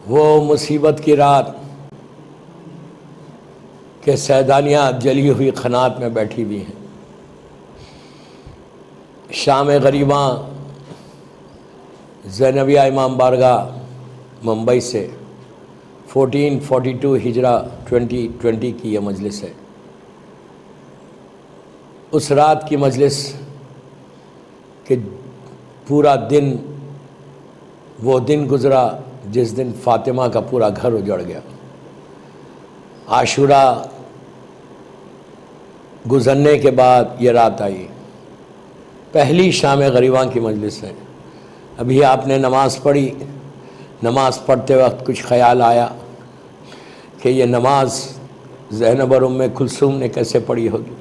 وہ مصیبت کی رات کہ سیدانیہ جلی ہوئی قنات میں بیٹھی ہوئی ہیں، شام غریباں زینبیہ امام بارگاہ ممبئی سے 1442 ہجرہ 2020 کی یہ مجلس ہے۔ اس رات کی مجلس کہ پورا دن وہ دن گزرا جس دن فاطمہ کا پورا گھر اجڑ گیا۔ عاشورہ گزرنے کے بعد یہ رات آئی، پہلی شام غریباں کی مجلس ہے۔ ابھی آپ نے نماز پڑھی، نماز پڑھتے وقت کچھ خیال آیا کہ یہ نماز زینب اور ام کلثوم نے کیسے پڑھی ہوگی،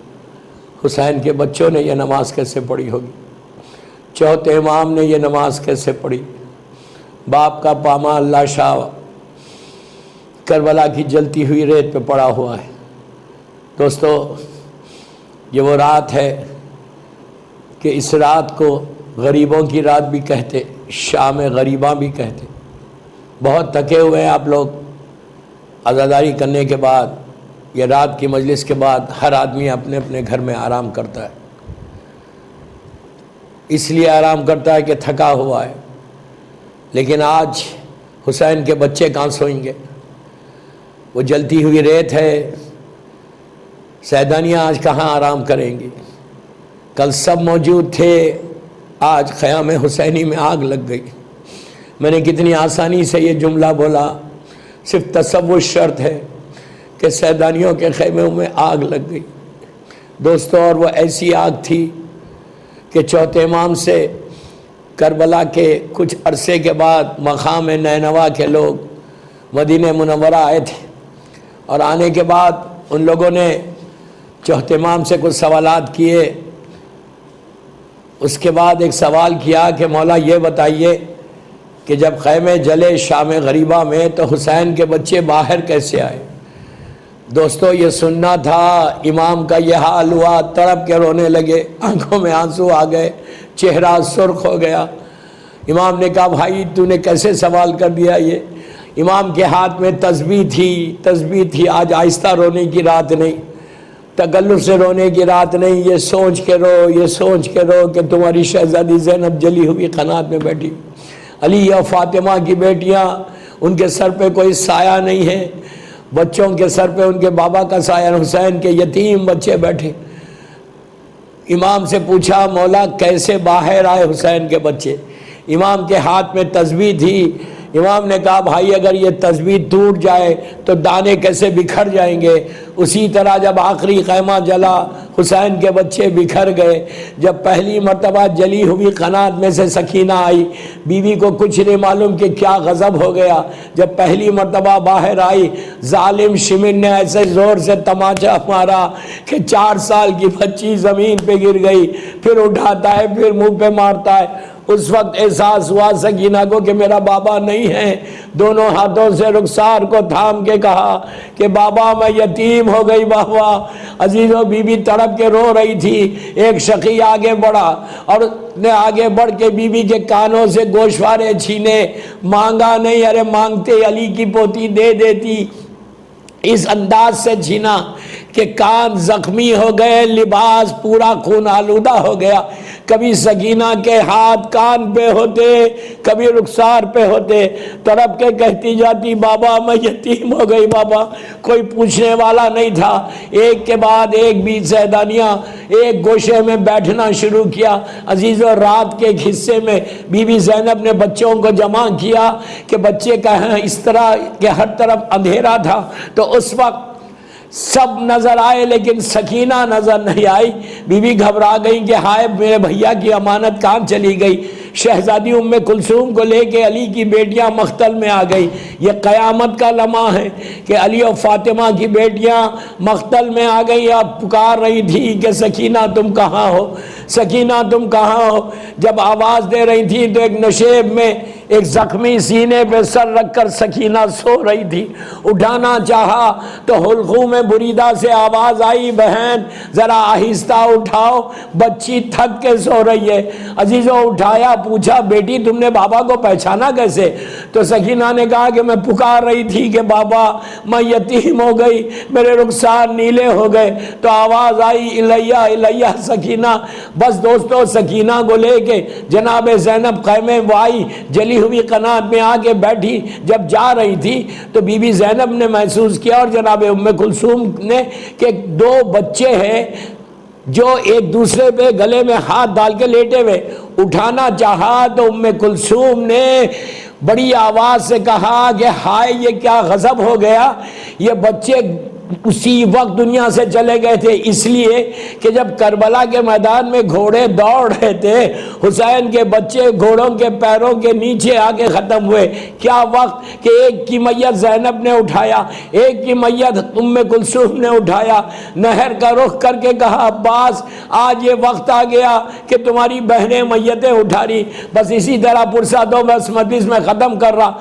حسین کے بچوں نے یہ نماز کیسے پڑھی ہوگی، چوتھے امام نے یہ نماز کیسے پڑھی، باپ کا پامال لاشا کربلا کی جلتی ہوئی ریت پہ پڑا ہوا ہے۔ دوستو، یہ وہ رات ہے کہ اس رات کو غریبوں کی رات بھی کہتے، شام غریباں بھی کہتے۔ بہت تھکے ہوئے ہیں آپ لوگ، عزاداری کرنے کے بعد، یہ رات کی مجلس کے بعد ہر آدمی اپنے اپنے گھر میں آرام کرتا ہے، اس لیے آرام کرتا ہے کہ تھکا ہوا ہے۔ لیکن آج حسین کے بچے کہاں سوئیں گے؟ وہ جلتی ہوئی ریت ہے، سیدانیہ آج کہاں آرام کریں گی؟ کل سب موجود تھے، آج خیام حسینی میں آگ لگ گئی۔ میں نے کتنی آسانی سے یہ جملہ بولا، صرف تصور شرط ہے کہ سیدانیوں کے خیموں میں آگ لگ گئی۔ دوستو، اور وہ ایسی آگ تھی کہ چوتھے امام سے کربلا کے کچھ عرصے کے بعد مقام نینوا کے لوگ مدینہ منورہ آئے تھے، اور آنے کے بعد ان لوگوں نے چوتھے امام سے کچھ سوالات کیے۔ اس کے بعد ایک سوال کیا کہ مولا یہ بتائیے کہ جب خیمے جلے شام غریبہ میں تو حسین کے بچے باہر کیسے آئے؟ دوستو، یہ سننا تھا، امام کا یہ حال ہوا، تڑپ کے رونے لگے، آنکھوں میں آنسو آ گئے، چہرہ سرخ ہو گیا۔ امام نے کہا بھائی تو نے کیسے سوال کر دیا یہ؟ امام کے ہاتھ میں تسبیح تھی۔ آج آہستہ رونے کی رات نہیں، تکلف سے رونے کی رات نہیں، یہ سوچ کے رو کہ تمہاری شہزادی زینب جلی ہوئی قنات میں بیٹھی، علی اور فاطمہ کی بیٹیاں، ان کے سر پہ کوئی سایہ نہیں ہے، بچوں کے سر پہ ان کے بابا کا سایہ، حسین کے یتیم بچے بیٹھے۔ امام سے پوچھا مولا کیسے باہر آئے حسین کے بچے؟ امام کے ہاتھ میں تسبیح تھی۔ امام نے کہا بھائی اگر یہ تسبیح ٹوٹ جائے تو دانے کیسے بکھر جائیں گے؟ اسی طرح جب آخری خیمہ جلا، حسین کے بچے بکھر گئے۔ جب پہلی مرتبہ جلی ہوئی قنات میں سے سکینہ آئی، بیوی کو کچھ نہیں معلوم کہ کیا غضب ہو گیا۔ جب پہلی مرتبہ باہر آئی، ظالم شمن نے ایسے زور سے تماچا مارا کہ 4 سال کی بچی زمین پہ گر گئی، پھر اٹھاتا ہے، پھر منہ پہ مارتا ہے۔ اس وقت احساس ہوا سکینہ کو کہ میرا بابا نہیں ہے۔ دونوں ہاتھوں سے رخسار کو تھام کے کہا کہ بابا میں یتیم ہو گئی بابا۔ عزیزوں، بی بی تڑپ کے رو رہی تھی۔ ایک شقی آگے بڑھا اور نے آگے بڑھ کے بی بی کے کانوں سے گوشوارے چھینے، مانگا نہیں، ارے مانگتے علی کی پوتی دے دیتی، اس انداز سے چھینا کہ کان زخمی ہو گئے، لباس پورا خون آلودہ ہو گیا۔ کبھی سکینہ کے ہاتھ کان پہ ہوتے، کبھی رخسار پہ ہوتے، تڑپ کے کہتی جاتی بابا میں یتیم ہو گئی بابا۔ کوئی پوچھنے والا نہیں تھا۔ ایک کے بعد ایک بھی سیدانیہ ایک گوشے میں بیٹھنا شروع کیا۔ عزیزو، رات کے ایک حصے میں بی بی زینب نے بچوں کو جمع کیا کہ بچے کہیں، اس طرح کہ ہر طرف اندھیرا تھا، تو اس وقت سب نظر آئے لیکن سکینہ نظر نہیں آئی۔ بی بی گھبرا گئی کہ ہائے میرے بھیا کی امانت کہاں چلی گئی؟ شہزادی ام کلثوم کو لے کے علی کی بیٹیاں مقتل میں آ گئی۔ یہ قیامت کا لمحہ ہے کہ علی اور فاطمہ کی بیٹیاں مقتل میں آ گئی، اب پکار رہی تھی کہ سکینہ تم کہاں ہو، سکینہ تم کہاں ہو۔ جب آواز دے رہی تھی تو ایک نشیب میں ایک زخمی سینے پہ سر رکھ کر سکینہ سو رہی تھی، اٹھانا چاہا تو حلقوم بریدہ سے آواز آئی، بہن ذرا آہستہ اٹھاؤ، بچی تھک کے سو رہی ہے۔ عزیزوں اٹھایا، پوچھا بیٹی تم نے بابا کو پہچانا کیسے؟ تو سکینہ نے کہا کہ میں پکار رہی تھی کہ بابا میں یتیم ہو گئی، میرے رخسار نیلے ہو گئے، تو آواز آئی الیہ الیہ سکینہ۔ بس دوستو سکینہ کو لے کے جناب زینب خیمے وہ آئی، جلی ہوئی قنات میں آ کے بیٹھی۔ جب جا رہی تھی تو بی بی زینب نے محسوس کیا اور جناب ام کلثوم نے کہ دو بچے ہیں جو ایک دوسرے پہ گلے میں ہاتھ ڈال کے لیٹے ہوئے، اٹھانا چاہا تو ام کلثوم نے بڑی آواز سے کہا کہ ہائے یہ کیا غضب ہو گیا، یہ بچے اسی وقت دنیا سے چلے گئے تھے، اس لیے کہ جب کربلا کے میدان میں گھوڑے دوڑ رہے تھے حسین کے بچے گھوڑوں کے پیروں کے نیچے آ کے ختم ہوئے۔ کیا وقت کہ ایک کی میت زینب نے اٹھایا، ایک کی میت ام کلثوم نے اٹھایا، نہر کا رخ کر کے کہا عباس آج یہ وقت آ گیا کہ تمہاری بہنیں میتیں اٹھا رہی۔ بس اسی طرح پرسہ دو بس مجلس میں ختم کر رہا۔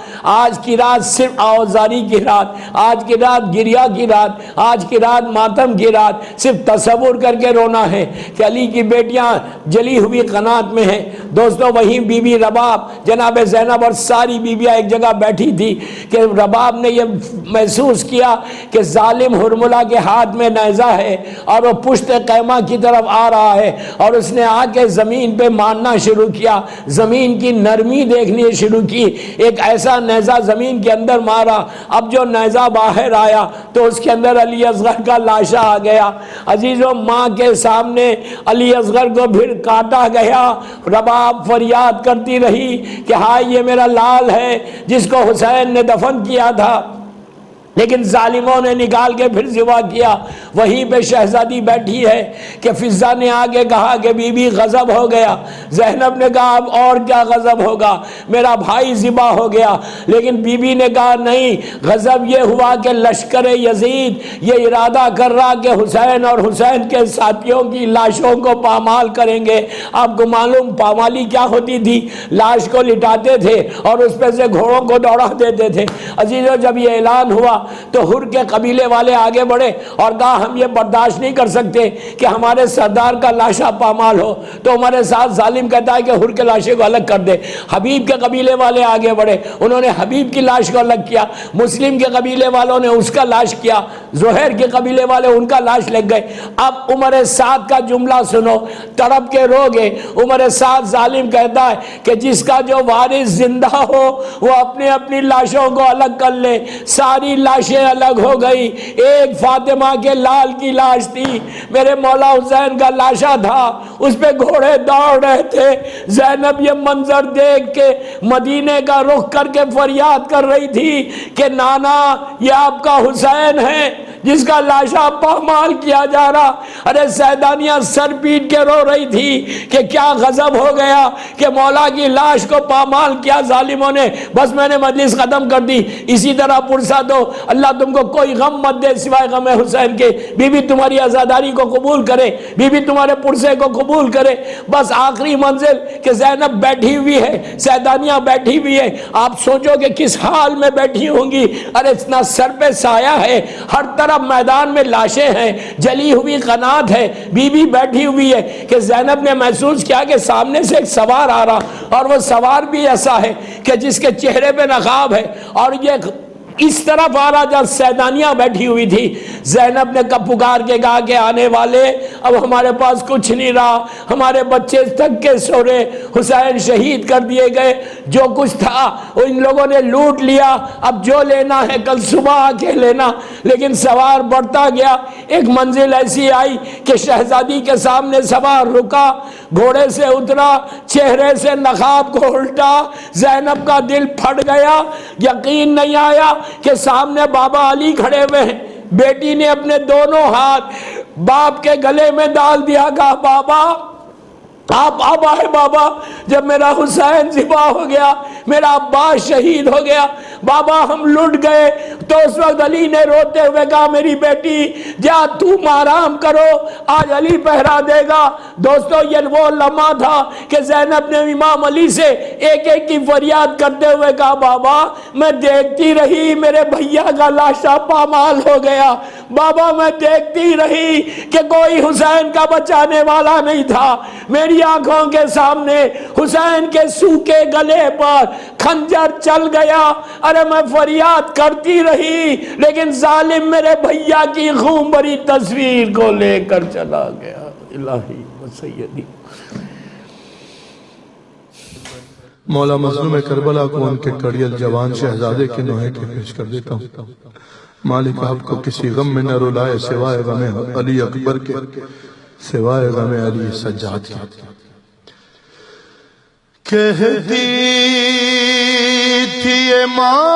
آج کی رات صرف آوازاری کی رات، آج کی رات گریہ کی رات، آج کی رات ماتم کی رات، صرف تصور کر کے رونا ہے کہ علی کی بیٹیاں جلی ہوئی قنات میں ہیں۔ دوستو وہیں بی بی رباب جناب زینب اور ساری بیویاں ایک جگہ بیٹھی تھی کہ رباب نے یہ محسوس کیا کہ ظالم ہرملہ کے ہاتھ میں نیزہ ہے اور وہ پشت قیمہ کی طرف آ رہا ہے، اور اس نے آ کے زمین پہ مارنا شروع کیا، زمین کی نرمی دیکھنی شروع کی، ایک ایسا نیزہ زمین کے اندر مارا۔ اب جو نیزہ باہر آیا تو اس کے اندر علی اصغر کا لاشا آ گیا۔ عزیزوں ماں کے سامنے علی اصغر کو پھر کاٹا گیا۔ رباب فریاد کرتی رہی کہ ہائے یہ میرا لال ہے جس کو حسین نے دفن کیا تھا، لیکن ظالموں نے نکال کے پھر ذبح کیا۔ وہیں پہ شہزادی بیٹھی ہے کہ فضہ نے آگے کہا کہ بی بی غضب ہو گیا۔ زینب نے کہا اب اور کیا غضب ہوگا، میرا بھائی ذبح ہو گیا۔ لیکن بی بی نے کہا نہیں، غضب یہ ہوا کہ لشکر یزید یہ ارادہ کر رہا کہ حسین اور حسین کے ساتھیوں کی لاشوں کو پامال کریں گے۔ آپ کو معلوم پامالی کیا ہوتی تھی؟ لاش کو لٹاتے تھے اور اس پہ سے گھوڑوں کو دوڑا دیتے تھے۔ عزیزوں جب یہ اعلان ہوا تو ہر کے قبیلے والے آگے بڑھے اور کہا ہم یہ برداشت نہیں کر سکتے کہ ہمارے سردار کا لاشا پامال ہو۔ تو ہمارے ساتھ ظالم کہتا ہے کہ ہر کے لاشے کو الگ کر دے۔ حبیب کے قبیلے والے آگے بڑھے، انہوں نے حبیب کی لاش کو الگ کیا۔ مسلم کے قبیلے والوں نے اس کا لاش کیا، زہیر کے قبیلے والے ان کا لاش لگ گئے۔ اب عمر سعد کا جملہ سنو، تڑپ کے رو گے۔ عمر سعد ظالم کہتا ہے کہ جس کا جو وارث زندہ ہو وہ اپنی اپنی لاشوں کو الگ کر لے۔ ساری لاشیں الگ ہو گئی، ایک فاطمہ کے لال کی لاش تھی، میرے مولا حسین کا لاشا تھا، اس پہ گھوڑے دوڑ رہے تھے۔ زینب یہ منظر دیکھ کے مدینے کا رخ کر کے فریاد کر رہی تھی کہ نانا یہ آپ کا حسین ہے جس کا لاشا پامال کیا جا رہا۔ ارے سیدانیاں سر پیٹ کے رو رہی تھی کہ کیا غضب ہو گیا کہ مولا کی لاش کو پامال کیا ظالموں نے۔ بس میں نے مجلس ختم کر دی۔ اسی طرح پرسہ دو، اللہ تم کو کوئی غم مت دے سوائے غم حسین کے، بی بی تمہاری عزاداری کو قبول کرے، بی بی تمہارے پرسے کو قبول کرے۔ بس آخری منزل کہ زینب بیٹھی ہوئی ہے، سیدانیاں بیٹھی ہوئی ہے، آپ سوچو کہ کس حال میں بیٹھی ہوں گی۔ ارے اتنا سر پہ سایہ ہے، ہر طرف میدان میں لاشیں ہیں، جلی ہوئی قنات ہے، بی بی بیٹھی ہوئی ہے کہ زینب نے محسوس کیا کہ سامنے سے ایک سوار آ رہا، اور وہ سوار بھی ایسا ہے کہ جس کے چہرے پہ نقاب ہے، اور یہ اس طرف آ رہا جب سیدانیاں بیٹھی ہوئی تھی۔ زینب نے کب پکار کے کہا کہ آنے والے اب ہمارے پاس کچھ نہیں رہا، ہمارے بچے تھک کے سو رہے، حسین شہید کر دیے گئے، جو کچھ تھا وہ ان لوگوں نے لوٹ لیا، اب جو لینا ہے کل صبح آ کے لینا۔ لیکن سوار بڑھتا گیا، ایک منزل ایسی آئی کہ شہزادی کے سامنے سوار رکا، گھوڑے سے اترا، چہرے سے نقاب کو الٹا، زینب کا دل پھٹ گیا، یقین نہیں آیا کہ سامنے بابا علی کھڑے ہوئے ہیں۔ بیٹی نے اپنے دونوں ہاتھ باپ کے گلے میں ڈال دیا، کہا بابا آپ آئے بابا، جب میرا حسین ذبح ہو گیا، میرا عباس شہید ہو گیا، بابا ہم لٹ گئے. تو اس وقت علی نے روتے ہوئے کہا میری بیٹی جا تم آرام کرو, آج علی پہرا دے گا. دوستو یہ وہ لمحہ تھا کہ زینب نے امام علی سے ایک ایک کی فریاد کرتے ہوئے کہا بابا میں دیکھتی رہی میرے بھیا کا لاشا پامال ہو گیا, بابا میں دیکھتی رہی کہ کوئی حسین کا بچانے والا نہیں تھا, میری آنکھوں کے سامنے حسین کے سوکھے گلے پر خنجر چل گیا. ارے میں فریاد کرتی رہی لیکن ظالم میرے بھیا کی خون بھری تصویر کو لے کر چلا گیا. الہی و سیدی. مولا مظلوم کربلا کو ان کے کڑیل جوان شہزادے کے نوحے کے پیش کر دیتا ہوں. مالک آپ کو کسی غم میں نہ رلائے سوائے غم علی اکبر کے, سوائے غم علی سجاد کے. کہتی تھی یہ ماں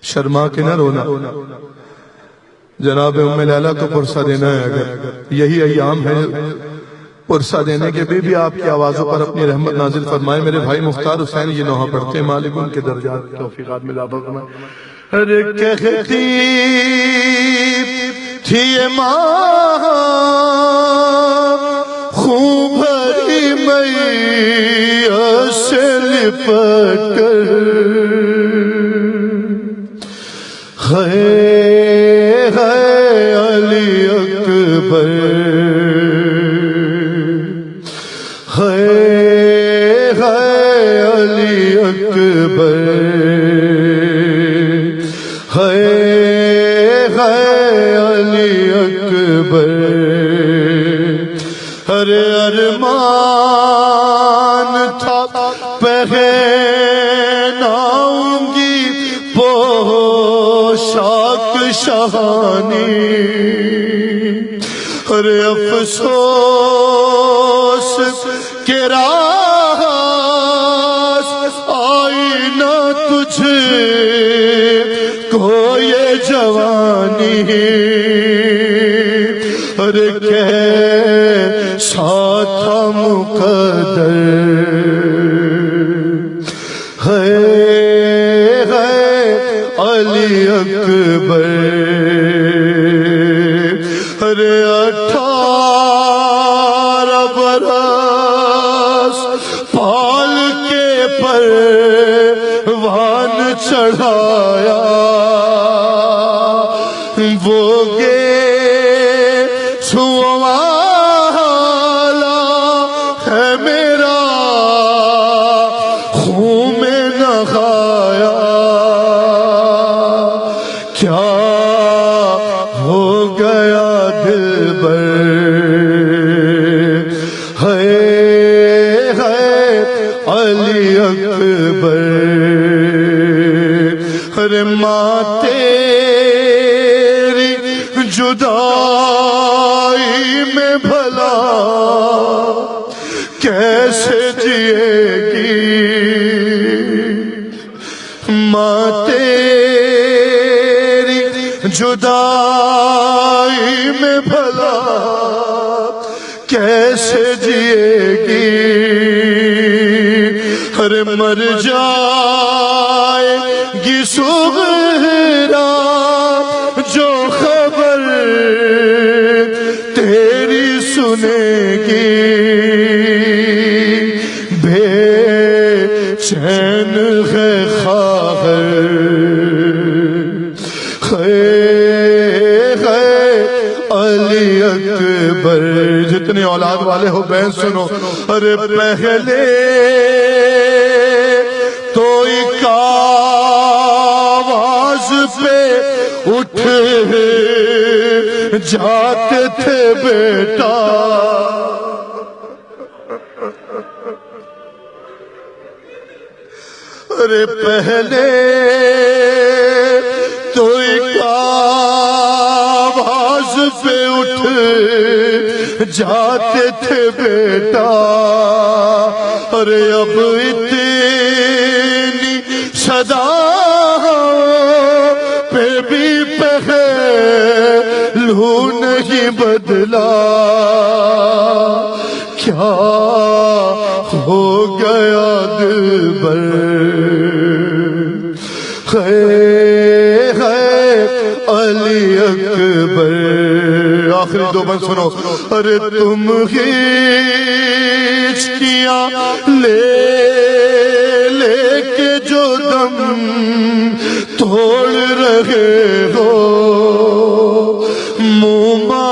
شرما کے نہ رونا, جناب ام لیلہ کو پرسہ دینا ہے. اگر یہی ایام ہے پرسہ دینے کے بھی آپ کی آوازوں پر اپنی رحمت نازل فرمائے. میرے بھائی مختار حسین یہ نوحہ پڑھتے ہیں, مالک ان کے درجات توفیقات میں اضافہ فرمائے. ارے کہتی تھی یہ ماں خون بھری میاں سے لپٹ کر علی اکبر علی اکبر علی اکبر. ارے ارمان تھا پہناؤں گی پوشاک شہانی, ارے افسوس کہ راز آئی نہ تجھے کو یہ جوانی. ارے کیسا تھا مقدر ہے علی اکبر. ارے 18 برس پال کے پروان چڑھایا, وہ گے چھوالا ہے میرا خون میں نہایا. کیا ہو گیا دلبر ہے علی اکبر. ارے ماں تیری جدائی میں بھلا کیسے جیے گی, ماں تیری جدائی میں بھلا کیسے جیے گی. ارے مر جائے گی سغرا جو خبر تیری سنے گی, بے چین ہے خواہر علی اکبر. جتنے اولاد والے ہو بہن سنو. ارے پہلے تو ایک آواز پہ اٹھ جاتے تھے بیٹا, ارے پہلے تو ایک آواز پہ اٹھ جاتے تھے بیٹا, ارے اب اتنی صدا پہ بھی پہلو نہیں بدلا. کیا ہو گیا دلبر علی اکبر. آخری دو بند سنو. ارے تم ہچکیاں لے لے کے جو دم توڑ رہے ہو موما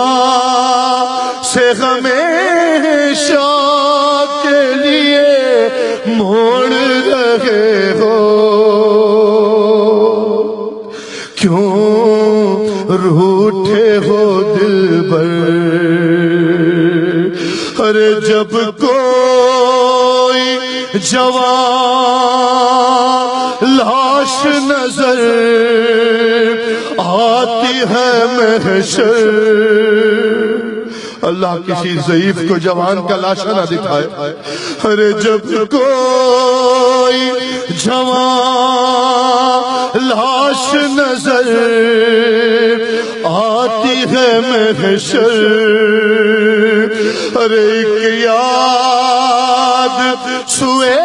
سے ہمیشہ کے لیے موڑ رہے ہو. کیوں روٹھے ہو دلبر؟ ارے جب کوئی جوان لاش نظر آتی ہے محشر. اللہ کسی ضعیف کو جوان کا لاشا نہ دکھائے. ارے جب کوئی جوان لاش نظر آتی ہے محشر. ارے ایک یاد سوئے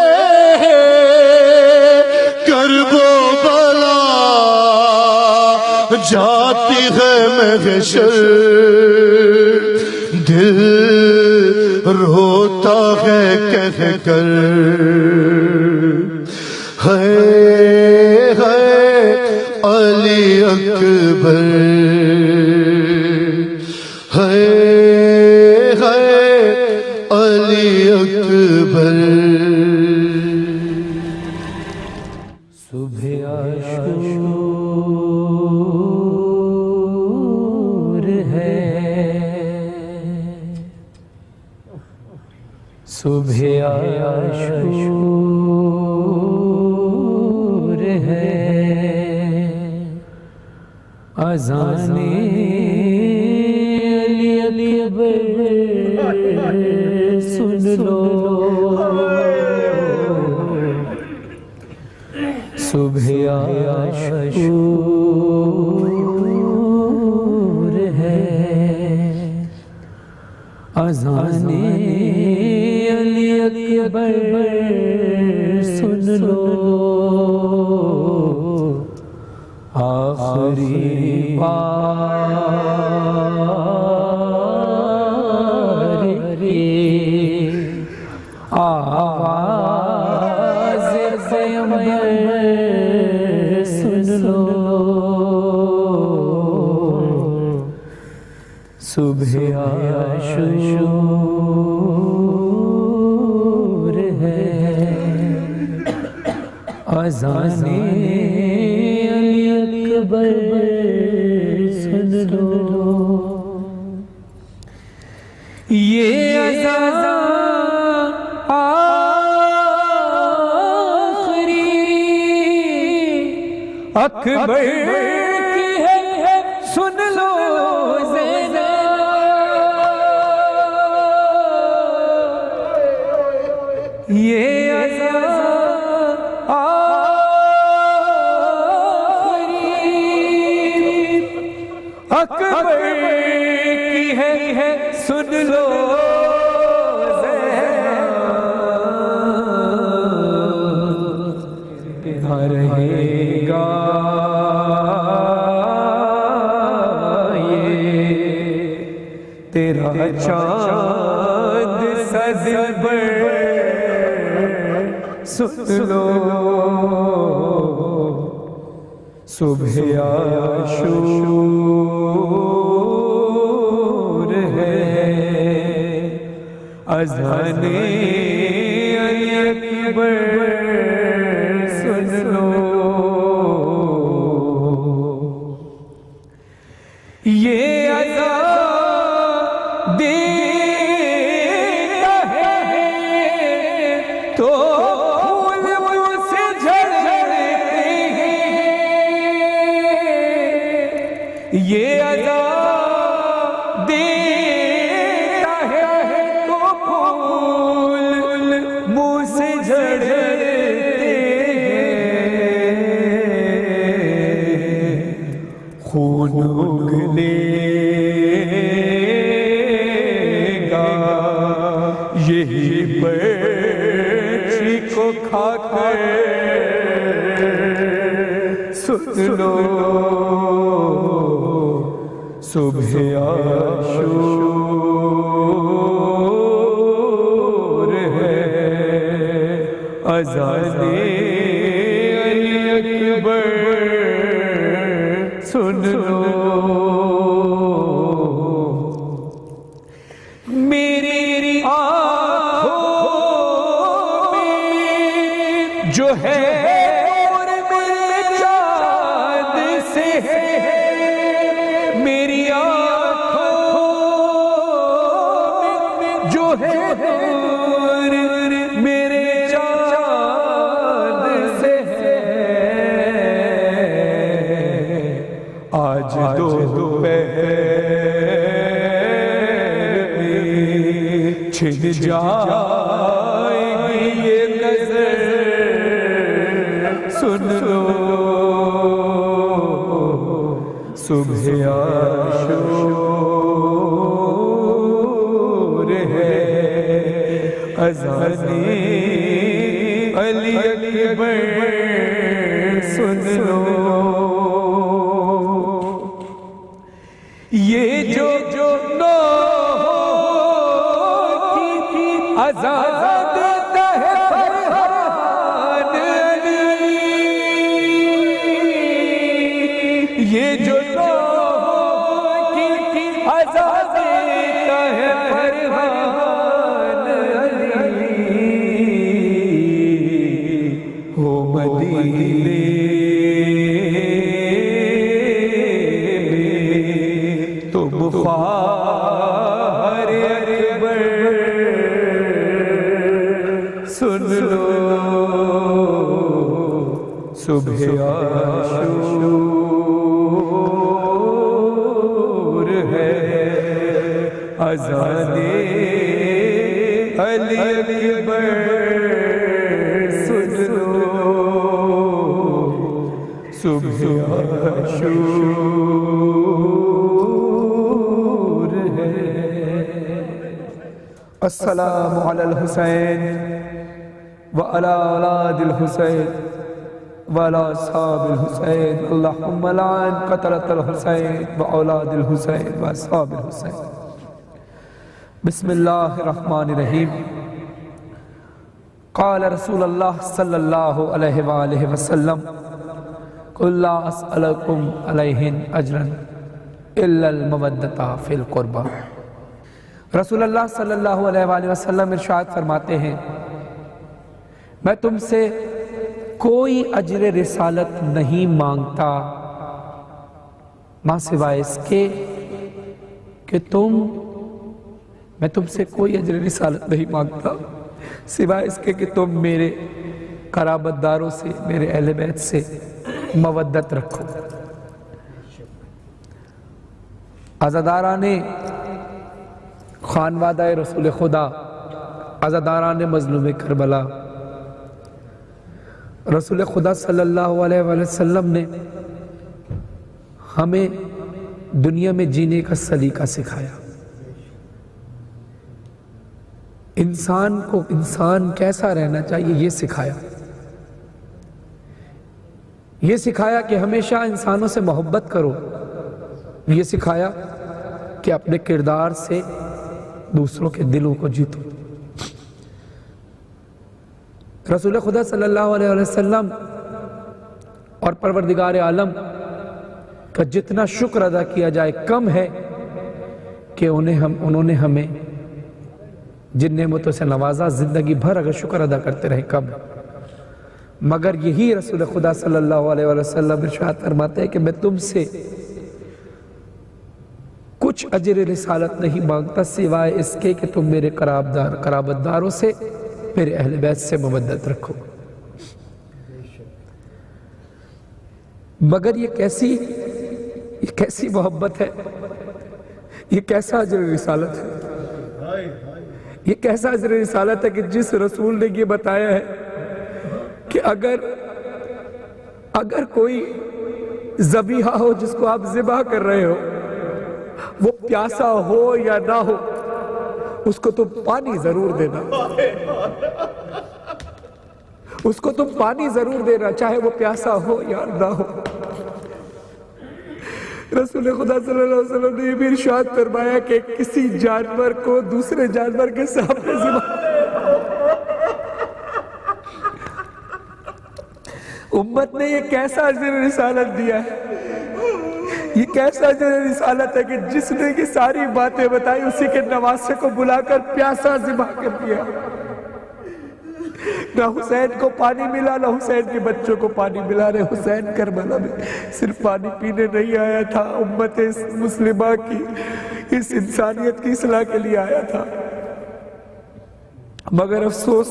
کرب و بلا جاتی ہے محشر. دل روتا ہے کہہ کر ہے علی اکبر ہے علی اکبر. صبح عاشور ہے صبح عاشور ہے اذان علی اکبر سن لو. صبح عاشور ہے اذان علی اکبر سن لو. آخری بار آواز پیغمبر سن لو. صبح عاشور ہے اذان علی اکبر سن لو. یہ اذان آخری اکبر کی ہے سن لو. یہ اذان آخری اکبر کی ہے سن لو. رہے گا یہ تیرا چاند سدبر سن لو. صبح عاشور ہے اذان علی اکبر سن لو. یہ اذان دیتا ہے تو پھول مجھ سے جھڑتے ہیں. یہ اذان دیتا ہے تو پھول منہ سے جھڑتے ہیں. خون اگلے گا یہی پر کو کھا کر سن لو صبح عاشور ہے اذان علی اکبر سن لو میری آنکھوں میں جو ہے اور میرے چاند سے ہے میری آنکھوں میں جو ہے اور میرے چاند سے ہے آج دوپہر چھن جائے گی یہ نظر سن لو صبح عاشور ہے اذان علی اکبر سن لو یہ جو اذان دیتا ہے فرحان علی یہ جو کی اذان دیتا ہے فرحان علی ہو مدینے تو بخار اکبر سن لو صبح عاشور ہے اذان علی اکبر سن لو صبح عاشور ہے السلام علی الحسین وعلى اولاد الحسین وعلى اصحاب الحسین اللہم لعن قتلۃ الحسین واولاد الحسین واصحاب الحسین بسم اللہ الرحمن الرحیم قال رسول اللہ صلی اللہ علیہ وآلہ وسلم قل لا اسألکم علیہن اجرا الا المودۃ فی القربى رسول اللہ صلی اللہ علیہ وآلہ وسلم ارشاد فرماتے ہیں میں تم سے کوئی اجر رسالت نہیں مانگتا ماں سوائے اس کے کہ میں تم سے کوئی اجر رسالت نہیں مانگتا سوائے اس کے کہ تم میرے قرابت داروں سے میرے اہل بیت سے مودت رکھو عزاداران خانوادہ رسول خدا عزاداران مظلوم کربلا رسول خدا صلی اللہ علیہ وسلم نے ہمیں دنیا میں جینے کا سلیقہ سکھایا انسان کو انسان کیسا رہنا چاہیے یہ سکھایا کہ ہمیشہ انسانوں سے محبت کرو یہ سکھایا کہ اپنے کردار سے دوسروں کے دلوں کو جیتو رسول خدا صلی اللہ علیہ وسلم اور پروردگار عالم کا جتنا شکر ادا کیا جائے کم ہے کہ انہوں نے ہمیں جن نعمتوں سے نوازا زندگی بھر اگر شکر ادا کرتے رہے کم مگر یہی رسول خدا صلی اللہ علیہ وسلم ارشاد فرماتے ہیں کہ میں تم سے کچھ اجر رسالت نہیں مانگتا سوائے اس کے کہ تم میرے قرابت داروں سے میرے اہل بیت سے مودت رکھو مگر یہ کیسی محبت ہے یہ کیسا اجر رسالت ہے یہ کیسا اجر رسالت ہے کہ جس رسول نے یہ بتایا ہے کہ اگر کوئی ذبیحہ ہو جس کو آپ ذبح کر رہے ہو وہ پیاسا ہو یا نہ ہو اس کو تو پانی ضرور دینا اس کو تم پانی ضرور دینا، چاہے وہ پیاسا ہو یا نہ ہو۔ رسول خدا صلی اللہ علیہ وسلم نے یہ بھی ارشاد فرمایا کہ کسی جانور کو دوسرے جانور کے سامنے ذبح، امت نے یہ کیسا اجر رسالت دیا ہے، یہ کیسا اجر رسالت ہے کہ جس نے یہ ساری باتیں بتائی اسی کے نواسے کو بلا کر پیاسا ذبح کر دیا۔ نہ حسین کو پانی ملا، نہ حسین کے بچوں کو پانی ملا رہے۔ حسین کربلا میں صرف پانی پینے نہیں آیا تھا، امت مسلمہ کی اس انسانیت کی اصلاح کے لیے آیا تھا۔ مگر افسوس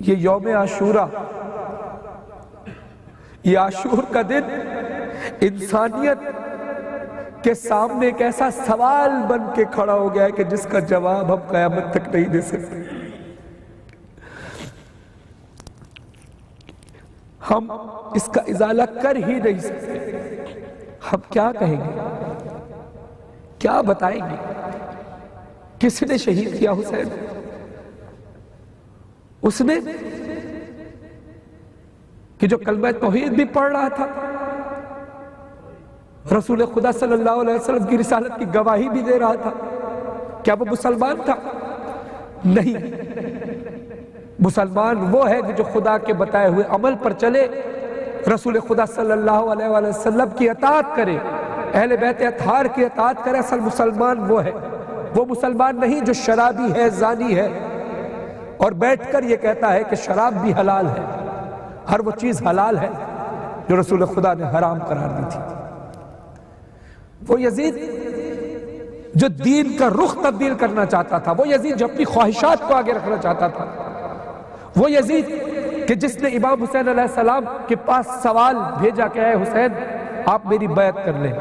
یہ یوم عاشورہ، یہ عاشور کا دن انسانیت کے سامنے ایک ایسا سوال بن کے کھڑا ہو گیا ہے کہ جس کا جواب ہم قیامت تک نہیں دے سکتے۔ ہم اس کا ازالہ کر ہی نہیں سکتے۔ ہم کیا کہیں گے، کیا بتائیں گے؟ کس نے شہید کیا حسین؟ اس نے کہ جو کلمہ توحید بھی پڑھ رہا تھا، رسول خدا صلی اللہ علیہ وسلم کی رسالت کی گواہی بھی دے رہا تھا، کیا وہ مسلمان تھا؟ نہیں، مسلمان وہ ہے کہ جو خدا کے بتائے ہوئے عمل پر چلے، رسول خدا صلی اللہ علیہ وسلم کی اطاعت کرے، اہل بیت اطہار کی اطاعت کرے۔ اصل مسلمان وہ ہے، وہ مسلمان نہیں جو شرابی ہے، زانی ہے اور بیٹھ کر یہ کہتا ہے کہ شراب بھی حلال ہے، ہر وہ چیز حلال ہے جو رسول خدا نے حرام قرار دی تھی۔ وہ یزید جو دین کا رخ تبدیل کرنا چاہتا تھا، وہ یزید جو اپنی خواہشات کو آگے رکھنا چاہتا تھا، وہ یزید کہ جس نے امام حسین علیہ السلام کے پاس سوال بھیجا کہ اے حسین آپ میری بیعت کر لیں،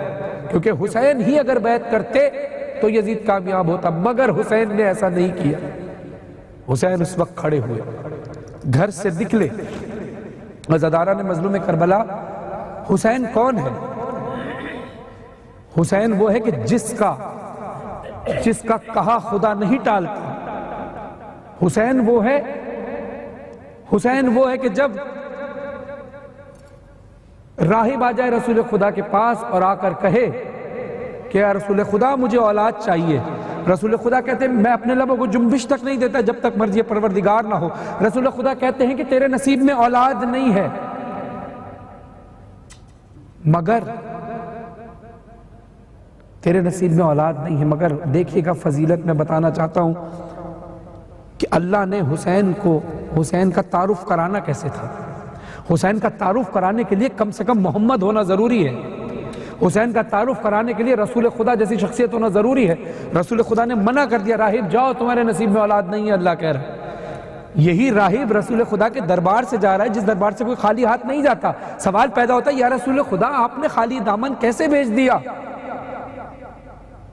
کیونکہ حسین ہی اگر بیعت کرتے تو یزید کامیاب ہوتا، مگر حسین نے ایسا نہیں کیا۔ حسین اس وقت کھڑے ہوئے، گھر سے نکلے۔ عزادارہ نے مظلوم کربلا، حسین کون ہے؟ حسین وہ ہے کہ جس کا کہا خدا نہیں ٹالتا۔ حسین وہ ہے کہ جب راہب آ جائے رسول خدا کے پاس اور آ کر کہے کہ یا رسول خدا مجھے اولاد چاہیے، رسول خدا کہتے ہیں میں اپنے لبوں کو جنبش تک نہیں دیتا جب تک مرضی پروردگار نہ ہو۔ رسول خدا کہتے ہیں کہ تیرے نصیب میں اولاد نہیں ہے، مگر تیرے نصیب میں اولاد نہیں ہے، مگر دیکھیے گا فضیلت میں بتانا چاہتا ہوں کہ اللہ نے حسین کا تعارف کرانا کیسے تھا۔ حسین کا تعارف کرانے کے لیے کم سے کم محمد ہونا ضروری ہے، حسین کا تعارف کرانے کے لیے رسول خدا جیسی شخصیت ہونا ضروری ہے۔ رسول خدا نے منع کر دیا، راہب جاؤ تمہارے نصیب میں اولاد نہیں ہے، اللہ کہہ رہا ہے۔ یہی راہب رسول خدا کے دربار سے جا رہا ہے جس دربار سے کوئی خالی ہاتھ نہیں جاتا۔ سوال پیدا ہوتا ہے یا رسول خدا آپ نے خالی دامن کیسے بھیج دیا؟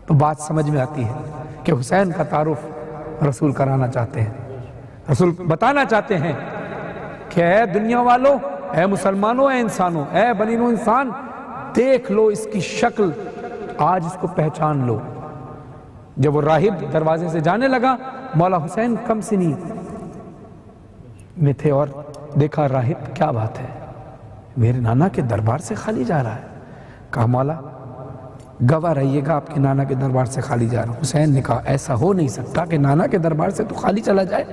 تو بات سمجھ میں آتی ہے کہ حسین کا تعارف رسول کرانا چاہتے ہیں، رسول بتانا چاہتے ہیں کہ اے دنیا والوں، اے مسلمانوں، اے انسانوں، اے بنی نوح انسان، دیکھ لو اس کی شکل، آج اس کو پہچان لو۔ جب وہ راہب دروازے سے جانے لگا، مولا حسین کم سنی میں تھے اور دیکھا راہب کیا بات ہے، میرے نانا کے دربار سے خالی جا رہا ہے۔ کہا مولا گواہ رہیے گا آپ کے نانا کے دربار سے خالی جا رہا ہوں۔ حسین نے کہا ایسا ہو نہیں سکتا کہ نانا کے دربار سے تو خالی چلا جائے،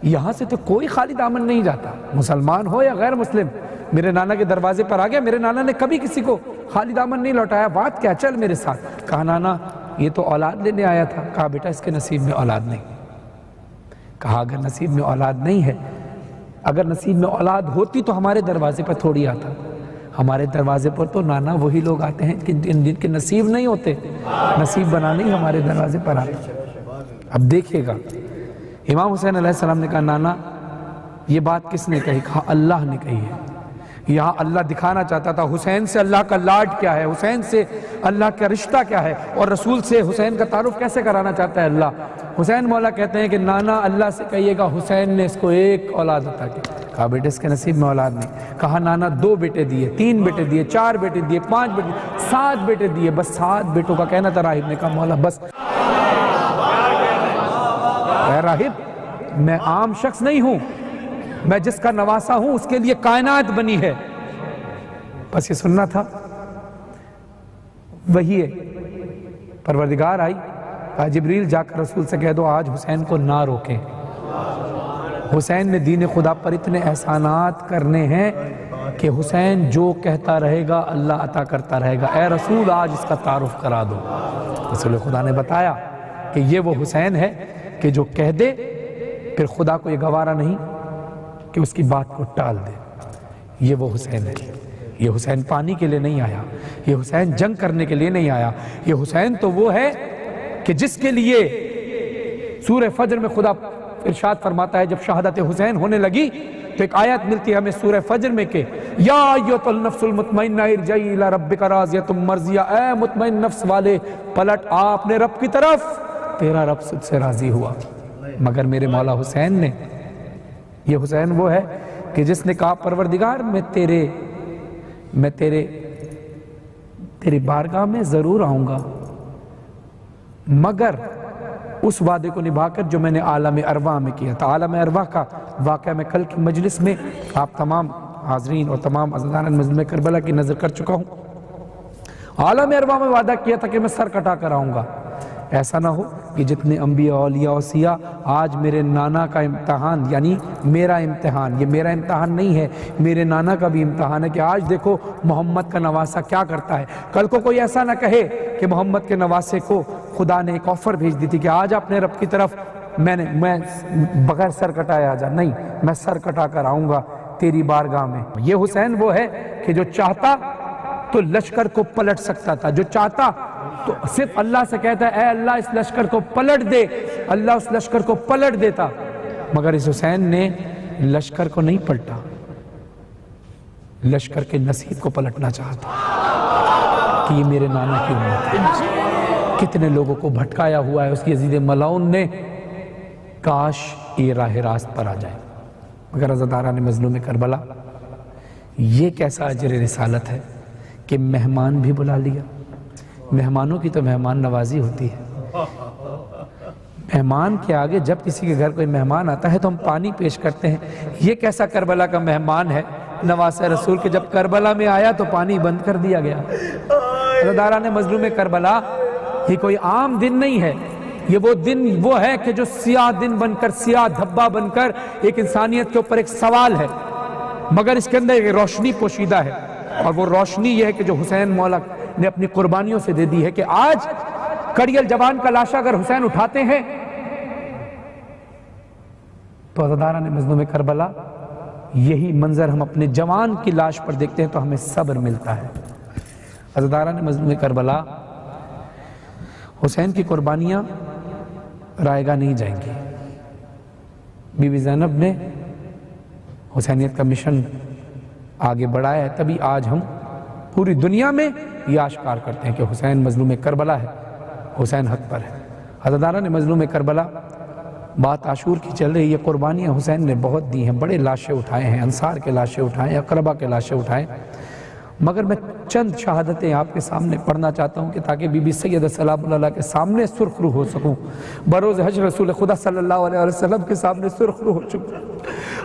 یہاں سے تو کوئی خالی دامن نہیں جاتا، مسلمان ہو یا غیر مسلم، میرے نانا کے دروازے پر آ گیا، میرے نانا نے کبھی کسی کو خالی دامن نہیں لوٹایا، بات کیا، چل میرے ساتھ۔ کہا نانا یہ تو اولاد لینے آیا تھا۔ کہا بیٹا اس کے نصیب میں اولاد نہیں۔ کہا اگر نصیب میں اولاد نہیں ہے، اگر نصیب میں اولاد ہوتی تو ہمارے دروازے پر تھوڑی آتا، ہمارے دروازے پر تو نانا وہی لوگ آتے ہیں جن کے نصیب نہیں ہوتے، نصیب بنانے ہی ہمارے دروازے پر آتے۔ اب دیکھیے گا امام حسین علیہ السلام نے کہا نانا یہ بات کس نے کہی؟ کہا اللہ نے کہی ہے۔ یہاں اللہ دکھانا چاہتا تھا حسین سے اللہ کا لاڈ کیا ہے، حسین سے اللہ کا رشتہ کیا ہے، اور رسول سے حسین کا تعارف کیسے کرانا چاہتا ہے اللہ۔ حسین مولا کہتے ہیں کہ نانا اللہ سے کہیے گا حسین نے اس کو ایک اولاد عطا کی۔ کہا بیٹے اس کے نصیب میں اولاد نہیں۔ کہا نانا 2 بیٹے دیے، 3 بیٹے دیے، 4 بیٹے دیے، 5 بیٹے، 7 بیٹے دیے، بس 7 بیٹوں کا کہنا تھا۔ راہب نے کہا مولا بس، اے راہب میں عام شخص نہیں ہوں، میں جس کا نواسا ہوں اس کے لیے کائنات بنی ہے. بس یہ سننا تھا. وہی ہے پروردگار آئی، کہا جبریل جا کر رسول سے کہہ دو آج حسین کو نہ روکیں. حسین نے دین خدا پر اتنے احسانات کرنے ہیں کہ حسین جو کہتا رہے گا اللہ عطا کرتا رہے گا. اے رسول آج اس کا تعارف کرا دو. رسول خدا نے بتایا کہ یہ وہ حسین ہے کہ جو کہہ دے پھر خدا کو یہ گوارا نہیں کہ اس کی بات کو ٹال دے. یہ وہ حسین ہے. یہ حسین پانی کے لیے نہیں آیا، یہ حسین جنگ کرنے کے لیے نہیں آیا. یہ حسین تو وہ ہے کہ جس کے لیے سورہ فجر میں خدا ارشاد فرماتا ہے جب شہادت حسین ہونے لگی تو ایک آیت ملتی ہے ہمیں سورہ فجر میں کہ یا ایھا النفس المطمئنہ ارجعی الی ربک راضیۃ مرضیہ، اے مطمئن نفس والے پلٹ آ اپنے رب کی طرف، تیرا رب تجھ سے راضی ہوا. مگر میرے مولا حسین نے، یہ حسین وہ ہے کہ جس نے کہا پروردگار میں تیری بارگاہ میں ضرور آؤں گا مگر اس وعدے کو نبھا کر جو میں نے عالم ارواح میں کیا تھا. عالم ارواح کا واقعہ میں کل کی مجلس میں آپ تمام حاضرین اور تمام عزیزان مظلوم کربلا کی نظر کر چکا ہوں. عالم ارواح میں وعدہ کیا تھا کہ میں سر کٹا کر آؤں گا. ایسا نہ ہو کہ جتنے انبیاء اولیاء اور سیاء آج میرے نانا کا امتحان، یعنی میرا امتحان، یہ میرا امتحان نہیں ہے، میرے نانا کا بھی امتحان ہے کہ آج دیکھو محمد کا نواسا کیا کرتا ہے. کل کو کوئی ایسا نہ کہے کہ محمد کے نواسے کو خدا نے ایک آفر بھیج دی تھی کہ آج اپنے رب کی طرف میں بغیر سر کٹائے آ جا. نہیں، میں سر کٹا کر آؤں گا تیری بارگاہ میں. یہ حسین وہ ہے کہ جو چاہتا تو لشکر کو پلٹ سکتا تھا، جو چاہتا تو صرف اللہ سے کہتا ہے اے اللہ اس لشکر کو پلٹ دے، اللہ اس لشکر کو پلٹ دیتا. مگر اس حسین نے لشکر کو نہیں پلٹا، لشکر کے نصیب کو پلٹنا چاہتا کہ یہ میرے نانا کی امت ہے. کتنے لوگوں کو بھٹکایا ہوا ہے اس کی عزیز ملعون نے، کاش یہ راہ راست پر آ جائے. مگر عزاداران مظلوم کربلا، یہ کیسا اجر رسالت ہے کہ مہمان بھی بلا لیا. مہمانوں کی تو مہمان نوازی ہوتی ہے. مہمان کے آگے جب کسی کے گھر کوئی مہمان آتا ہے تو ہم پانی پیش کرتے ہیں. یہ کیسا کربلا کا مہمان ہے نواسہ رسول کہ جب کربلا میں آیا تو پانی بند کر دیا گیا. عزاداران مظلوم کربلا، یہ کوئی عام دن نہیں ہے. یہ وہ دن وہ ہے کہ جو سیاہ دن بن کر، سیاہ دھبا بن کر ایک انسانیت کے اوپر ایک سوال ہے، مگر اس کے اندر ایک روشنی پوشیدہ ہے. اور وہ روشنی یہ ہے کہ جو حسین مولا نے اپنی قربانیوں سے دے دی ہے کہ آج کڑیل جوان کا لاشا اگر حسین اٹھاتے ہیں تو عزاداران مظلوم کربلا یہی منظر ہم اپنے جوان کی لاش پر دیکھتے ہیں تو ہمیں صبر ملتا ہے. عزاداران مظلوم کربلا، حسین کی قربانیاں رائے گاہ نہیں جائیں گی. بی بی زینب نے حسینیت کا مشن آگے بڑھایا ہے، تبھی آج ہم پوری دنیا میں یہ آشکار کرتے ہیں کہ حسین مظلوم کربلا ہے، حسین حق پر ہے. عزاداران مظلوم کربلا، بات عاشور کی چل رہی ہے. قربانیاں حسین نے بہت دی ہیں، بڑے لاشیں اٹھائے ہیں، انصار کے لاشیں اٹھائے ہیں، اقربا کے لاشیں اٹھائے. مگر میں چند شہادتیں آپ کے سامنے پڑھنا چاہتا ہوں کہ تاکہ بی بی سیدہ سلام اللہ کے سامنے سرخ رو ہو سکوں، بروز حشر رسول خدا صلی اللہ علیہ وسلم کے سامنے سرخ رو ہو چکوں.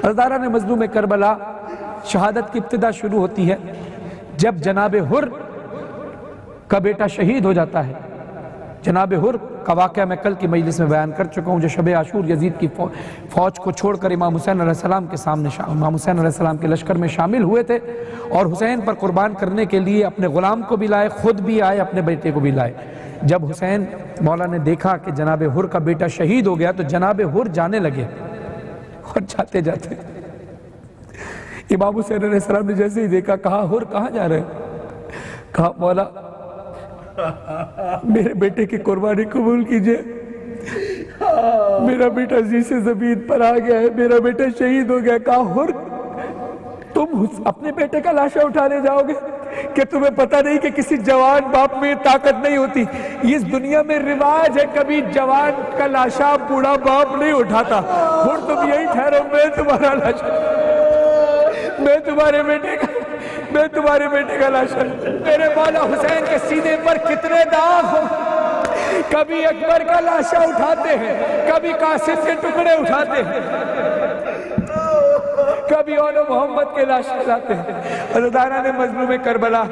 عزاداران مظلوم کربلا، شہادت کی ابتدا شروع ہوتی ہے جب جناب حر کا بیٹا شہید ہو جاتا ہے. جناب حر کا واقعہ میں کل کی مجلس میں بیان کر چکا ہوں، جو شب عاشور یزید کی فوج کو چھوڑ کر امام حسین علیہ السلام کے سامنے، امام حسین علیہ السلام کے لشکر میں شامل ہوئے تھے اور حسین پر قربان کرنے کے لیے اپنے غلام کو بھی لائے، خود بھی آئے، اپنے بیٹے کو بھی لائے. جب حسین مولا نے دیکھا کہ جناب حر کا بیٹا شہید ہو گیا تو جناب حر جانے لگے، اور جاتے جاتے امام حسین علیہ السلام نے جیسے ہی دیکھا کہا حر کہاں جا رہے ہیں؟ کہا مولا میرے بیٹے کی قربانی قبول کیجئے، میرا بیٹا عزیز زمین پر آ گیا ہے، میرا بیٹا شہید ہو گیا. کہا حر تم اپنے بیٹے کا لاشا اٹھانے جاؤ گے کہ تمہیں پتہ نہیں کہ کسی جوان باپ میں طاقت نہیں ہوتی؟ اس دنیا میں رواج ہے کبھی جوان کا لاشا بوڑھا باپ نہیں اٹھاتا. حر تم یہی ٹھہرو، میں تمہارا لاشا، میں تمہارے بیٹے کا لاشا. میرے مولا حسین کے سینے پر کتنے داغ ہو، کبھی اکبر کا لاشا اٹھاتے ہیں، کبھی قاسم کے ٹکڑے اٹھاتے ہیں. کبھی آل محمد کے لاشیں لاتے ہیں۔ عزاداران مظلوم کربلا،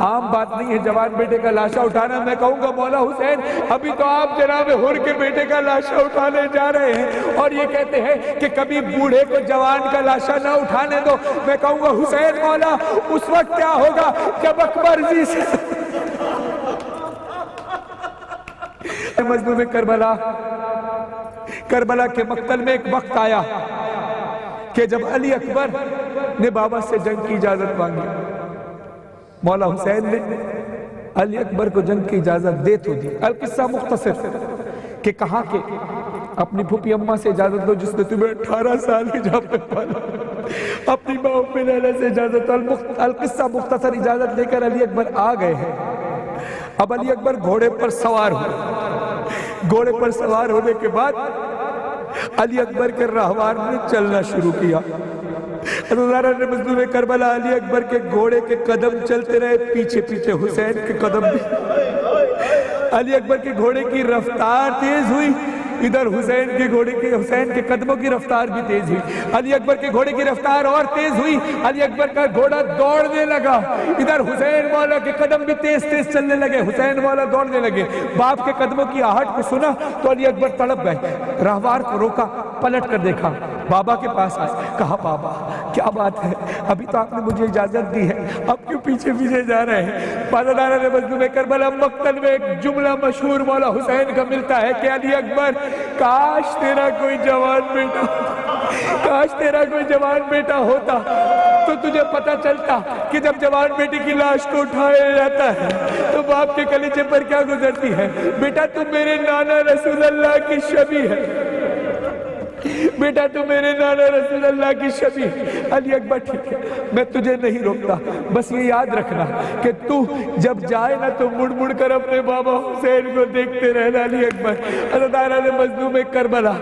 عام بات نہیں ہے جوان بیٹے کا لاشا اٹھانا۔ میں کہوں گا مولا حسین ابھی تو آپ جناب حر کے بیٹے کا لاشا اٹھانے جا رہے ہیں اور یہ کہتے ہیں کہ کبھی بوڑھے کو جوان کا لاشا نہ اٹھانے دو۔ میں کہوں گا حسین مولا اس وقت کیا ہوگا جب اکبر جی سے مظلوم کربلا کے مقتل میں ایک وقت آیا کہ جب علی اکبر نے بابا سے جنگ کی اجازت مانگی۔ مولا حسین نے علی اکبر کو جنگ کی اجازت دے تو دی۔ القصہ مختصر کہ کہاں کے اپنی پھوپھی اماں سے اجازت دو جس نے تمہیں 18 سال کی جا تک پالا، اپنی ماں ام لیلہ سے اجازت دو۔ القصہ مختصر اجازت لے کر علی اکبر آ گئے ہیں۔ اب علی اکبر گھوڑے پر سوار ہوئے۔ گھوڑے پر سوار ہونے کے بعد علی اکبر کے راہوار نے چلنا شروع کیا۔ عزاداران مظلوم کربلا علی اکبر کے گھوڑے کے قدم چلتے رہے، پیچھے پیچھے حسین کے قدم بھی۔ علی اکبر کے گھوڑے کی رفتار تیز ہوئی، ادھر حسین کے قدموں کی رفتار بھی تیز ہوئی۔ علی اکبر کے گھوڑے کی رفتار اور تیز ہوئی، علی اکبر کا گھوڑا دوڑنے لگا، ادھر حسین مولا کے قدم بھی تیز تیز چلنے لگے، حسین مولا دوڑنے لگے۔ باپ کے قدموں کی آہٹ کو سنا تو علی اکبر تڑپ گئے، راہوار کو روکا، پلٹ کر دیکھا، بابا کے پاس آئے، کہا بابا کیا بات ہے، ابھی تو آپ نے مجھے اجازت دی ہے، اب کیوں پیچھے پیچھے جا رہے ہیں؟ عزاداران مظلوم کربلا مقتل میں ایک جملہ مشہور مولا حسین کا ملتا ہے کہ علی اکبر کاش تیرا کوئی جوان بیٹا ہوتا، کاش تیرا کوئی جوان بیٹا ہوتا تو تجھے پتہ چلتا کہ جب جوان بیٹی کی لاش کو اٹھایا جاتا ہے تو باپ کے کلیجے پر کیا گزرتی ہے، بیٹا تو میرے نانا رسول اللہ کی شبیہ ہے، بیٹا تو میرے نانا رسول اللہ کی شبیہ۔ علی اکبر ٹھیک ہے میں تجھے نہیں روکتا، بس یہ یاد رکھنا کہ تو جب جائے نا تو مڑ مڑ کر اپنے بابا حسین کو دیکھتے رہنا۔ علی اکبر عزاداران مظلوم کربلا،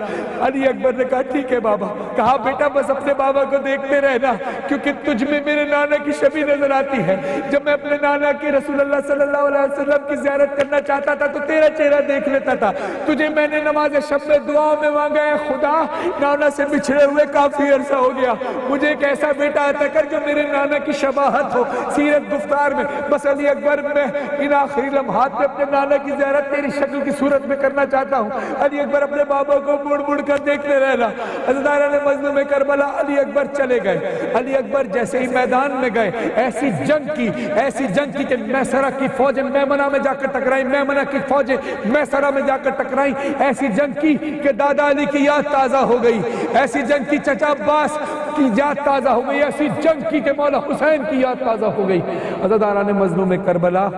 علی اکبر نے کہا ٹھیک ہے بابا، کہا بیٹا بس اپنے بابا کو دیکھتے رہنا کیونکہ تجھ میں میرے نانا کی شبیہ نظر آتی ہے۔ جب میں اپنے نانا کی رسول اللہ صلی اللہ علیہ وسلم کی زیارت کرنا چاہتا تھا تو تیرا چہرہ دیکھ لیتا تھا، تجھے میں نے نماز شب میں دعاؤں میں مانگا ہے خدا نانا سے بچھڑے ہوئے کافی عرصہ ہو گیا، مجھے ایک ایسا بیٹا عطا کر جو میرے نانا کی شباہت ہو سیرت گفتار میں۔ بس علی اکبر میں ان آخری لمحات میں اپنے نانا کی زیارت تیری شکل کی صورت میں کرنا چاہتا ہوں۔ علی اکبر اپنے بابا کو مڑ مڑ کر دیکھتے رہنا۔ عزاداران مظلوم کربلا علی اکبر چلے گئے۔ علی اکبر جیسے ہی میدان میں گئے ایسی جنگ کی کہ میسرہ کی فوجیں میمنہ میں جا کر ٹکرائیں، میمنہ کی فوجیں میسرہ میں جا کر ٹکرائیں، ایسی جنگ کی کہ دادا علی کی یاد تازہ ہو گئی، ایسی جنگ کی چچا عباس کی یاد تازہ ہو گئی، ایسی جنگ کی کہ مولا حسین کی یاد تازہ ہو گئی۔ عزاداران مظلوم کربلا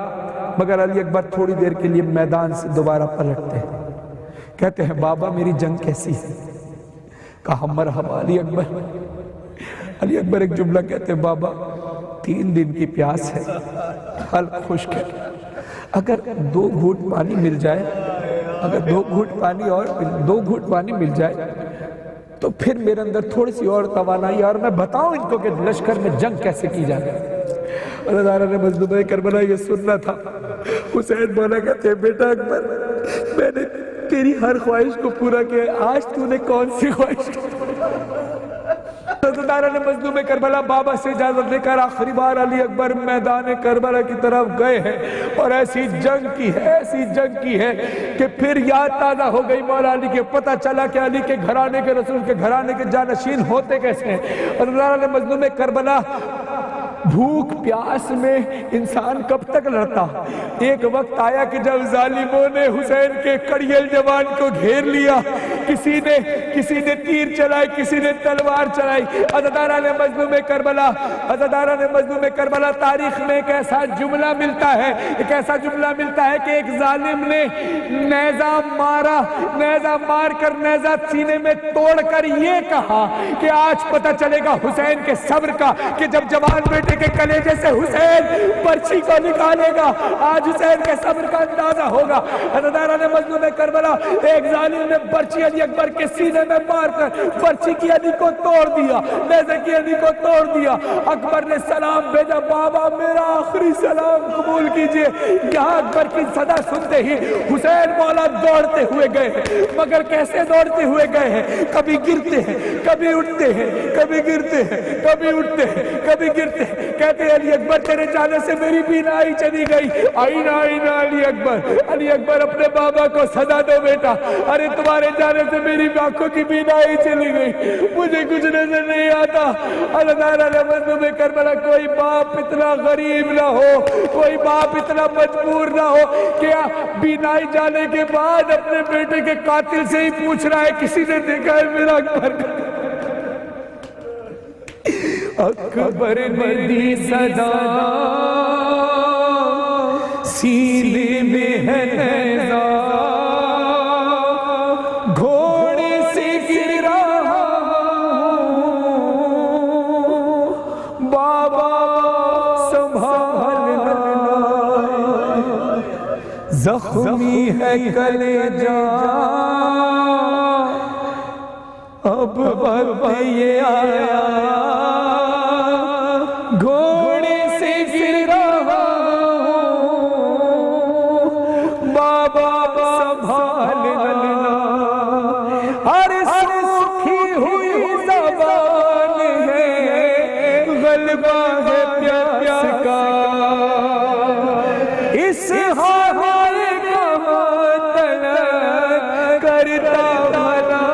مگر علی اکبر تھوڑی دیر کے لیے میدان سے دوبارہ پلٹتے ہیں، کہتے ہیں بابا میری جنگ کیسی ہے؟ کہا مرحبا علی اکبر۔ علی اکبر ایک جملہ کہتے ہیں بابا 3 دن کی پیاس ہے، حلق خشک ہے، اگر 2 گھونٹ پانی مل جائے، اگر 2 گھونٹ پانی مل جائے تو پھر میرے اندر تھوڑی سی اور توانائی ہے اور میں بتاؤں ان کو کہ لشکر میں جنگ کیسے کی جائے۔ عزاداران مظلوم کربلا یہ سننا تھا۔ حسین مولا کہتے ہیں بیٹا اکبر میں نے تیری ہر خواہش کو پورا کیا، آج تو نے کون سی خواہش کی؟ عزاداران مظلوم کربلا بابا سے اجازت لے کر آخری بار علی اکبر میدان کربلا کی طرف گئے ہیں اور ایسی جنگ کی ہے کہ پھر یاد تازہ ہو گئی مولا علی کے، پتہ چلا کہ علی کے گھرانے کے رسول کے گھرانے کے جانشین ہوتے کیسے ہیں۔ عزاداران مظلوم کربلا بھوک پیاس میں انسان کب تک لڑتا؟ ایک وقت آیا کہ جب ظالموں نے حسین کے کڑیل جوان کو گھیر لیا، کسی نے تیر چلائی، کسی نے تلوار چلائی۔ عزاداران مظلوم کربلا تاریخ میں ایک ایسا جملہ ملتا ہے کہ ایک ظالم نے نیزہ مار کر نیزہ سینے میں توڑ کر یہ کہا کہ آج پتہ چلے گا حسین کے صبر کا کہ جب جوان بیٹے بیٹے کے کلیجے سے حسین برچھی کو نکالے گا، آج حسین کے صبر کا اندازہ ہوگا۔ حضرت مظلوم کربلا ایک ظالم نے برچھی علی اکبر کے سینے میں مار کر برچھی کی علی کو توڑ دیا، نیزے کی علی کو توڑ دیا۔ اکبر نے سلام بھیجا، بابا میرا آخری سلام قبول کیجئے۔ یہاں اکبر کی صدا سنتے ہی حسین مولا دوڑتے ہوئے گئے، مگر کیسے دوڑتے ہوئے گئے ہیں؟ کبھی گرتے ہیں، کبھی اٹھتے ہیں، کبھی گرتے ہیں، کبھی اٹھتے ہیں، کبھی گرتے ہیں۔ کہتے ہیں علی اکبر تیرے جانے سے میری بینائی چلی گئی۔ آئینہ آئینہ علی اکبر، علی اکبر اپنے بابا کو صدا دو بیٹا، ارے تمہارے جانے سے میری آنکھوں کی بینائی چلی گئی، مجھے کچھ نظر نہیں آتا۔ اللہ مظلوم کربلا کوئی باپ اتنا غریب نہ ہو، کوئی باپ اتنا مجبور نہ ہو کہ بینائی جانے کے بعد اپنے بیٹے کے قاتل سے ہی پوچھ رہا ہے کسی نے دیکھا ہے میرا اکبر؟ اکبر نے دی صدا سینے میں ہے نیزہ، گھوڑے سے گر رہا بابا سنبھالنا، زخمی ہے کلیجہ اب وقت یہ آیا، گھوڑے سے گر رہا بابا سنبھالنا، ہر سوکھی ہوئی زبان ہے، غلبہ ہے پیاس کا، اس ہمارے کہاں طلب کرتا بھلا،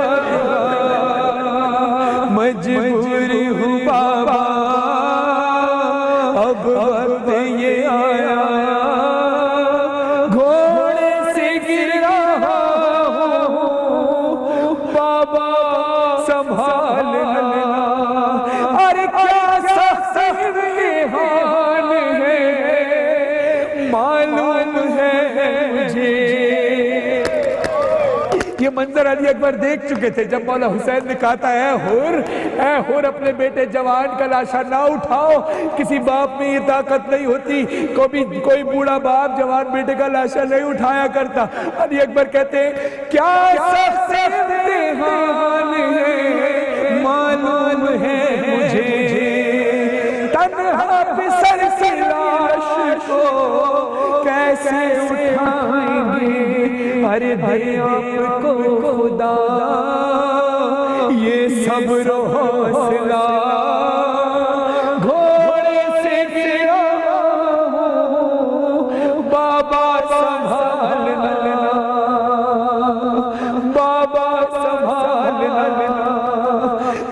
مجبور ہوں بابا اب وقت یہ آیا، گھوڑے سے گر رہا ہوں بابا سنبھالنا، ارے کیا سخت امتحان ہے معلوم ہے مجھے۔ یہ منظر علی اکبر دیکھ چکے تھے جب مولا حسین نے کہا تھا اے حور اپنے بیٹے جوان کا لاشا نہ اٹھاؤ، کسی باپ میں یہ طاقت نہیں ہوتی، کوئی بوڑھا باپ جوان بیٹے کا لاشا نہیں اٹھایا کرتا۔ علی اکبر کہتے ہیں کیا سخت امتحان ہے معلوم ہے مجھے، تنہا پسر کی لاش کو کیسے اٹھائیں گے، ارے بھائی آپ کو خدا یہ صبر و حوصلہ، گھوڑے سے گرا ہوں بابا سنبھالنا، بابا سنبھالنا۔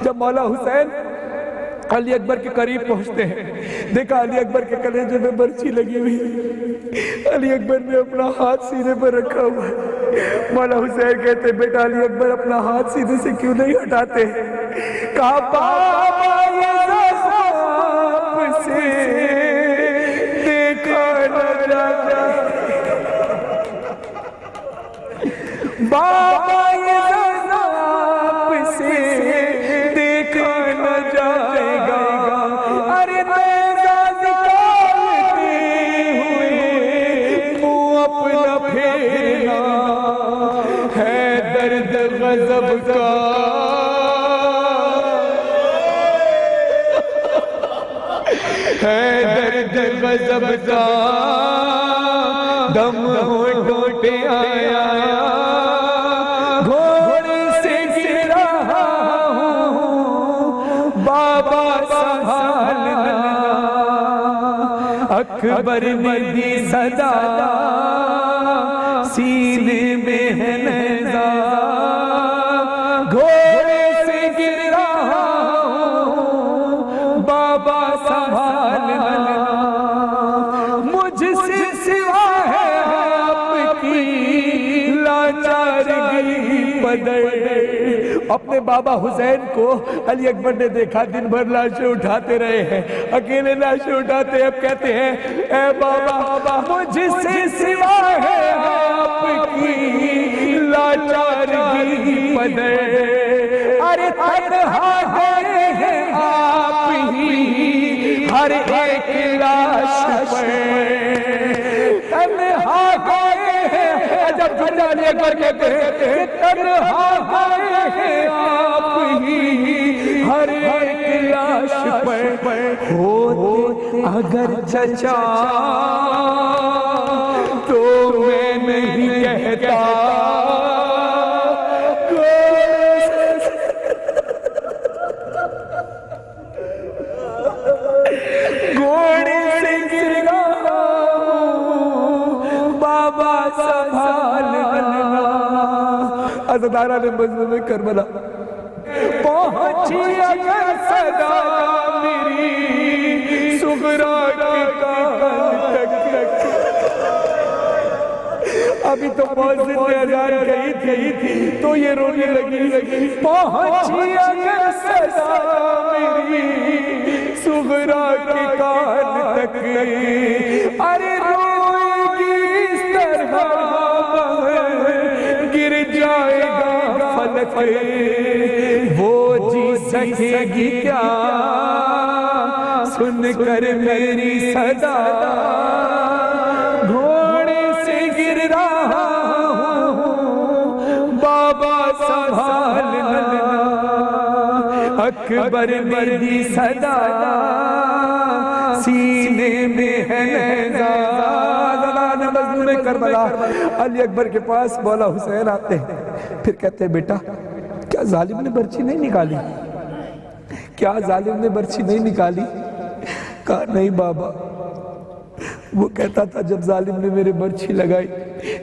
جب مولا حسین علی اکبر کے قریب پہنچتے ہیں، دیکھا علی اکبر کے کلیجے میں برچھی لگی ہوئی ہے، علی اکبر نے اپنا ہاتھ سینے پر رکھا ہوا ہے۔ مولا حسین کہتے بیٹا علی اکبر اپنا ہاتھ سینے سے کیوں نہیں ہٹاتے؟ کہا بابا یہ خواب سے دیکھا نہ جاتا، بابا یہ خواب سے دیکھا نہ جائے گا، ارے نیزہ نکالتے ہوئے منہ اپنا پھیرنا، ہے درد غضب کا ہے درد غضب کا، دم ہونٹوں پہ آیا، گھوڑے سے گر رہا ہوں بابا سنبھالنا، اکبر نے دی صدا سینے میں ہے نیزہ، گھوڑے سے گر رہا ہوں بابا سنبھالنا، مجھ سے سوا ہے آپ کی لاچارگی بدر۔ اپنے بابا حسین کو علی اکبر نے دیکھا دن بھر لاشیں اٹھاتے رہے ہیں، اکیلے لاشیں اٹھاتے ہیں، اب کہتے ہیں اے بابا مجھ سے سوا ہے آپ کی لاچارگی بدر، ارے تنہا گئے ہیں آپ ہی ہر ایک لاش پر تنہا گئے ہیں، جب جھنڈا لے کر کہتے ہیں کہ تنہا گئے ہیں آپ ہی ہر ایک لاش پر ہوتے اگر چچا تو میں نہیں کہتا گھوڑے سے گر گیا بابا سنبھالنا۔ عزادارہ نے مظلوم کربلا پہنچی اگر صدا میری صغرا کے کان تک، ابھی تو مؤذن نے اذان کہی تھی تو یہ رونے لگی، پہنچی اگر صدا میری صغرا کے کان تک، ارے روئے گی اس طرح گر جائے گا فلک، وہ جی سکے گی کیا سن کر میری صدا، گھوڑے سے گر رہا ہوں بابا سنبھالنا، اکبر میری صدا سینے میں ہے نیزہ۔ مظلوم کربلا علی اکبر کے پاس مولا حسین آتے ہیں، پھر کہتے ہیں بیٹا کیا ظالم نے برچی نہیں نکالی؟ کیا ظالم نے برچی نہیں نکالی؟ کہا نہیں بابا، وہ کہتا تھا جب ظالم نے میرے برچی لگائی،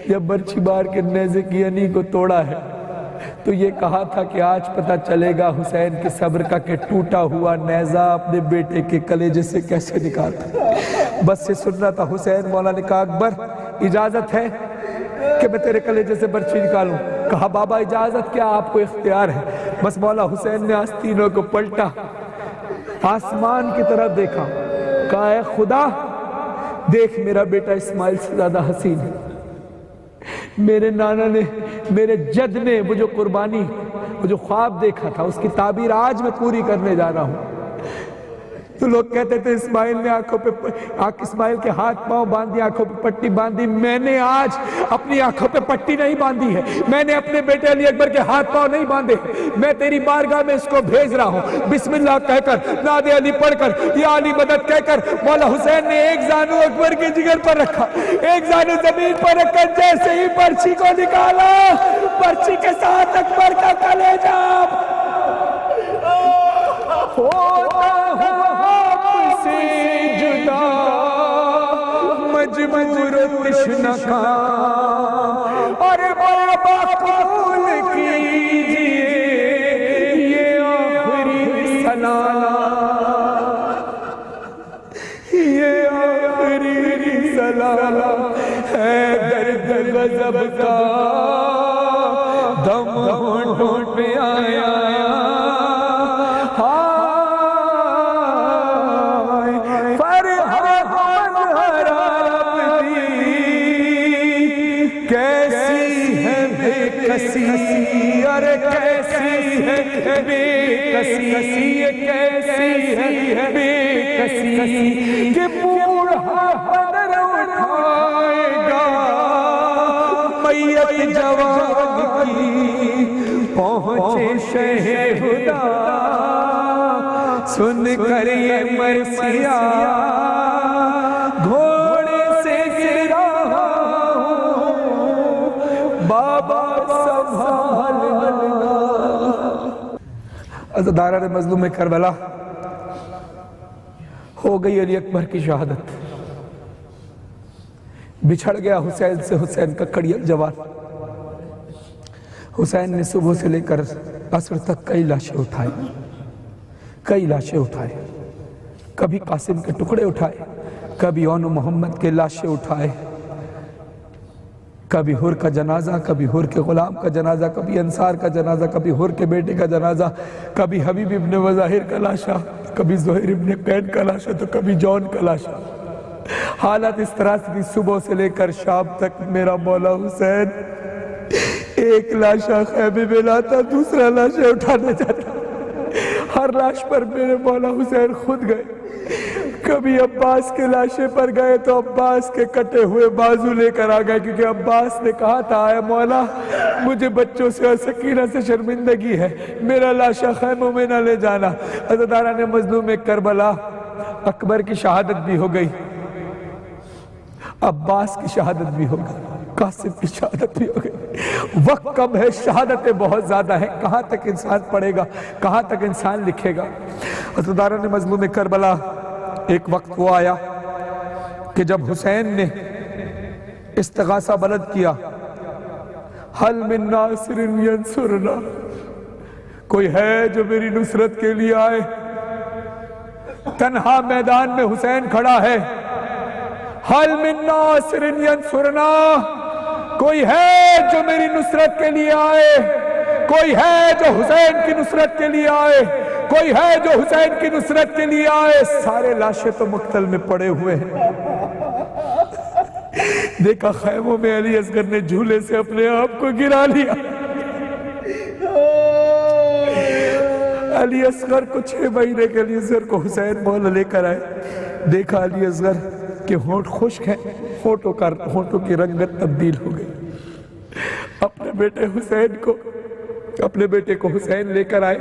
جب برچی بار کے نیزے کی انی کو توڑا ہے تو یہ کہا تھا کہ آج پتہ چلے گا حسین کے صبر کا کہ ٹوٹا ہوا نیزہ اپنے بیٹے کے کلیجے سے کیسے نکالتا۔ بس سے سننا تھا حسین۔ مولا نے کہا اکبر اجازت ہے کہ میں تیرے کلیجے سے برچی نکالوں؟ کہا بابا اجازت کیا، آپ کو اختیار ہے۔ بس مولا حسین نے آستینوں کو پلٹا، آسمان کی طرف دیکھا، کہا اے خدا دیکھ میرا بیٹا اسماعیل سے زیادہ حسین ہے، میرے نانا نے، میرے جد نے وہ جو قربانی، وہ جو خواب دیکھا تھا اس کی تعبیر آج میں پوری کرنے جا رہا ہوں۔ تو لوگ کہتے تھے اسماعیل نے اسماعیل کے ہاتھ پاؤں باندھی، آنکھوں پہ پٹی باندھی، میں نے آج اپنی آنکھوں پہ پٹی نہیں باندھی ہے، میں نے اپنے بیٹے علی اکبر کے ہاتھ پاؤں نہیں باندھے، میں تیری بارگاہ میں اس کو بھیج رہا ہوں، بسم اللہ کہہ کر، ناد علی پڑھ کر، یا علی مدد کہہ کر، مولا حسین نے ایک زانو اکبر کے جگر پر رکھا، ایک زانو زمین پر رکھ کر جیسے ہی پرچی کو نکالا، پرچی کے ساتھ اکبر کا کلیجہ مجبور تشنہ کا، اور بابا قبول کیجئے یہ آخری سلام، یہ آخری سلام ہے درد غضب کا، دم ہونٹوں پہ آیا، ارے کیسی ہے بے کسی، یہ کیسی ہے بے کسی کہ بوڑھا بدر اٹھائے گا میت جوان کی، پہنچے شہ خدا سن کر یہ مرثیہ، گھوڑے سے گرا بابا سنبھالنا۔ عزادارہ مظلوم کربلا ہو گئی علی اکبر کی شہادت، بچھڑ گیا حسین سے حسین کا کڑیل جوان۔ حسین نے صبح سے لے کر عصر تک کئی لاشیں اٹھائے، کبھی قاسم کے ٹکڑے اٹھائے، کبھی اون محمد کے لاشیں اٹھائے، کبھی حر کا جنازہ، کبھی حر کے غلام کا جنازہ، کبھی انصار کا جنازہ، کبھی حر کے بیٹے کا جنازہ، کبھی حبیب ابن وظاہر کا لاشا، کبھی زہیر ابن قین کا لاشا، تو کبھی جون کا لاشا۔ حالت اس طرح سے صبح سے لے کر شام تک میرا مولا حسین ایک لاشا خیمے میں لاتا، دوسرا لاشا اٹھانے جاتا، ہر لاش پر میرے مولا حسین خود گئے، کبھی عباس کے لاشے پر گئے تو عباس کے کٹے ہوئے بازو لے کر آ گئے، کیونکہ عباس نے کہا تھا اے مولا مجھے بچوں سے اور سکینہ سے شرمندگی ہے، میرا لاشا خیموں میں نہ لے جانا۔ عزاداران مظلوم کربلا، اکبر کی شہادت بھی ہو گئی، عباس کی شہادت بھی ہو گئی، قاسم کی شہادت بھی ہو گئی۔ وقت کم ہے، شہادتیں بہت زیادہ ہیں، کہاں تک انسان پڑھے گا، کہاں تک انسان لکھے گا۔ عزاداران مظلوم کربلا، ایک وقت وہ آیا کہ جب حسین نے استغاثہ بلند کیا، حل من ناصر ینصرنا، کوئی ہے جو میری نصرت کے لیے آئے؟ تنہا میدان میں حسین کھڑا ہے، حل من ناصر ینصرنا، کوئی ہے جو میری نصرت کے لیے آئے، کوئی ہے جو حسین کی نصرت کے لیے آئے، کوئی ہے جو حسین کی نصرت کے لیے آئے۔ سارے لاشیں تو مقتل میں پڑے ہوئے ہیں۔ دیکھا خیموں میں علی اصغر نے جھولے سے اپنے آپ کو گرا لیا۔ علی اصغر کو 6 مہینے کے علی اصغر کو حسین مولا لے کر آئے، دیکھا علی اصغر کہ ہونٹ خشک ہیں، ہونٹوں کی رنگت تبدیل ہو گئی۔ اپنے بیٹے کو حسین لے کر آئے،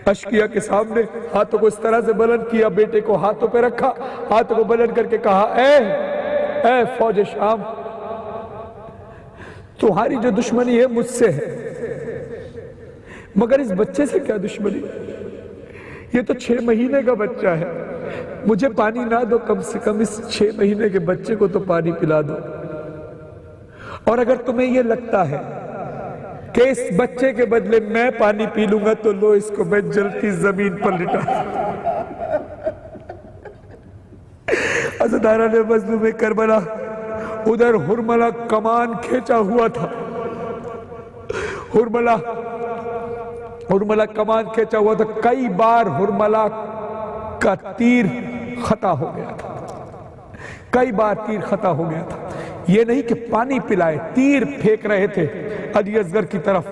اشقیہ کے سامنے ہاتھوں کو اس طرح سے بلند کیا، بیٹے کو ہاتھوں پہ رکھا، ہاتھوں کو بلند کر کے کہا اے فوج شام، تمہاری جو دشمنی ہے مجھ سے ہے، مگر اس بچے سے کیا دشمنی؟ یہ تو 6 مہینے کا بچہ ہے، مجھے پانی نہ دو، کم سے کم اس 6 مہینے کے بچے کو تو پانی پلا دو۔ اور اگر تمہیں یہ لگتا ہے کہ اس بچے کے بدلے میں پانی پی لوں گا تو لو اس کو میں جلتی زمین پر لٹا۔ عزاداران مظلوم کربلا، ادھر ہرملہ کمان کھینچا ہوا تھا، ہرملہ کمان کھینچا ہوا تھا، کئی بار ہرملہ کا تیر خطا ہو گیا تھا، کئی بار تیر خطا ہو گیا تھا۔ یہ نہیں کہ پانی پلائے، تیر پھینک رہے تھے علی اصغر کی طرف،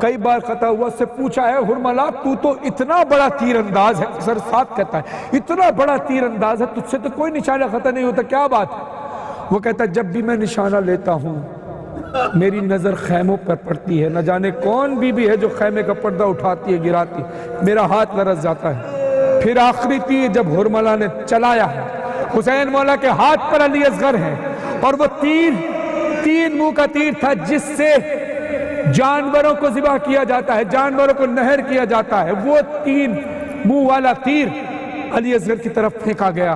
کئی بار خطا ہوا۔ سے پوچھا ہے ہرملہ تو اتنا بڑا تیر انداز ہے، سر ساتھ کہتا ہے اتنا بڑا تیر انداز ہے، تجھ سے تو کوئی نشانہ خطا نہیں ہوتا، کیا بات ہے؟ وہ کہتا ہے جب بھی میں نشانہ لیتا ہوں میری نظر خیموں پر پڑتی ہے، نہ جانے کون بی بی ہے جو خیمے کا پردہ اٹھاتی ہے گراتی، میرا ہاتھ لرز جاتا ہے۔ پھر آخری تیر جب ہرملہ نے چلایا ہے، حسین مولا کے ہاتھ پر علی اصغر ہے، اور وہ تیر 3 منہ کا تیر تھا جس سے جانوروں کو ذبح کیا جاتا ہے، جانوروں کو نہر کیا جاتا ہے، وہ 3 منہ والا تیر علی اصغر کی طرف پھینکا گیا۔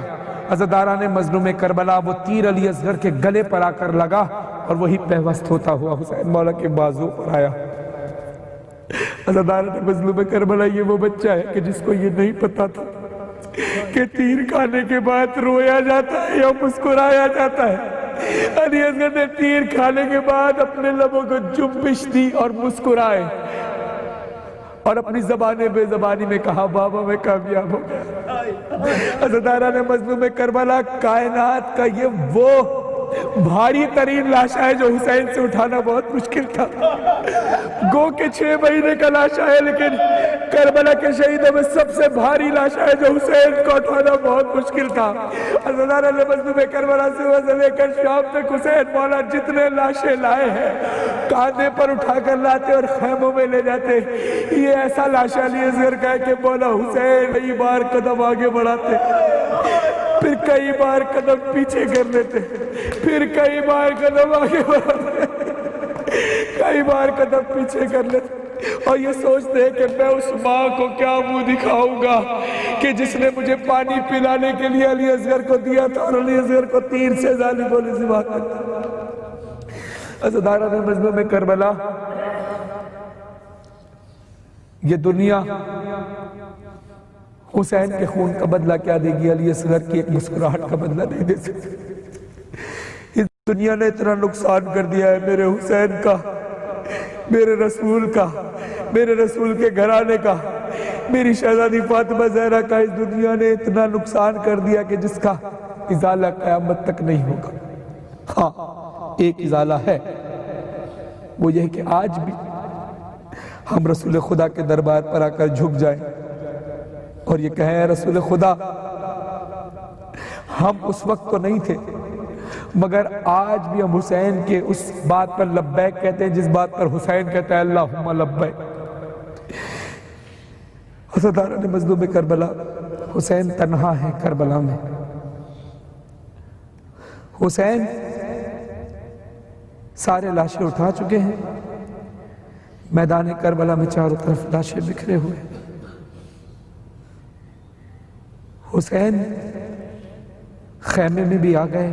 عزاداران مظلوم کربلا، وہ تیر علی اصغر کے گلے پر آ کر لگا اور وہی پیوست ہوتا ہوا حسین مولا کے بازو پر آیا۔ عزاداران مظلوم کربلا، یہ وہ بچہ ہے کہ جس کو یہ نہیں پتا تھا کہ تیر کھانے کے بعد رویا جاتا ہے یا مسکرایا جاتا ہے۔ علی اصغر نے تیر کھانے کے بعد اپنے لبوں کو جنبش دی اور مسکرائے، اور اپنی بے زبانی میں کہا بابا میں کامیاب ہو گیا۔ عزاداران مظلوم کربلا، کائنات کا یہ وہ بھاری ترین لاشا ہے جو حسین سے اٹھانا بہت مشکل تھا۔ گو کے 6 مہینے کا لاشا ہے، لیکن کربلا کے شہیدوں میں سب سے بھاری لاشا ہے جو حسین کو اٹھانا بہت مشکل تھا۔ عزاداران مظلوم کربلا، صبح سے لے کر شام تک حسین مولا جتنے لاشیں لائے ہیں کاندھے پر اٹھا کر لاتے اور خیموں میں لے جاتے۔ یہ ایسا لاشا علی اصغر کا ہے کہ مولا حسین کئی بار قدم آگے بڑھاتے، پھر کئی بار قدم پیچھے کر لیتے، پھر کئی بار قدم آگے بڑھاتے، کئی بار قدم پیچھے کر لیتے، اور یہ سوچتے ہیں کہ میں اس ماں کو کیا منہ دکھاؤں گا کہ جس نے مجھے پانی پلانے کے لیے علی اصغر کو دیا تھا اور علی اصغر کو تیر سے ظالموں نے ذبح کر دیا۔ عزاداران مظلوم کربلا، یہ دنیا حسین کے خون کا بدلہ کیا دے گی؟ علی اصغر کی ایک مسکراہٹ کا بدلہ نہیں دے سکتی۔ اس دنیا نے اتنا نقصان کر دیا ہے میرے حسین کا، میرے رسول کا، میرے رسول کے گھرانے کا، میری شہزادی فاطمہ زہرا کا، اس دنیا نے اتنا نقصان کر دیا کہ جس کا ازالہ قیامت تک نہیں ہوگا۔ ہاں، ایک ازالہ ہے، وہ یہ کہ آج بھی ہم رسول خدا کے دربار پر آ کر جھک جائیں اور یہ کہیں اے رسول خدا ہم اس وقت تو نہیں تھے، مگر آج بھی ہم حسین کے اس بات پر لبیک کہتے ہیں جس بات پر حسین کہتا ہے اللہم لبیک۔ حسداران مظلوم کربلا، حسین تنہا ہے کربلا میں۔ حسین سارے لاشیں اٹھا چکے ہیں، میدان کربلا میں چاروں طرف لاشیں بکھرے ہوئے۔ حسین خیمے میں بھی آ گئے،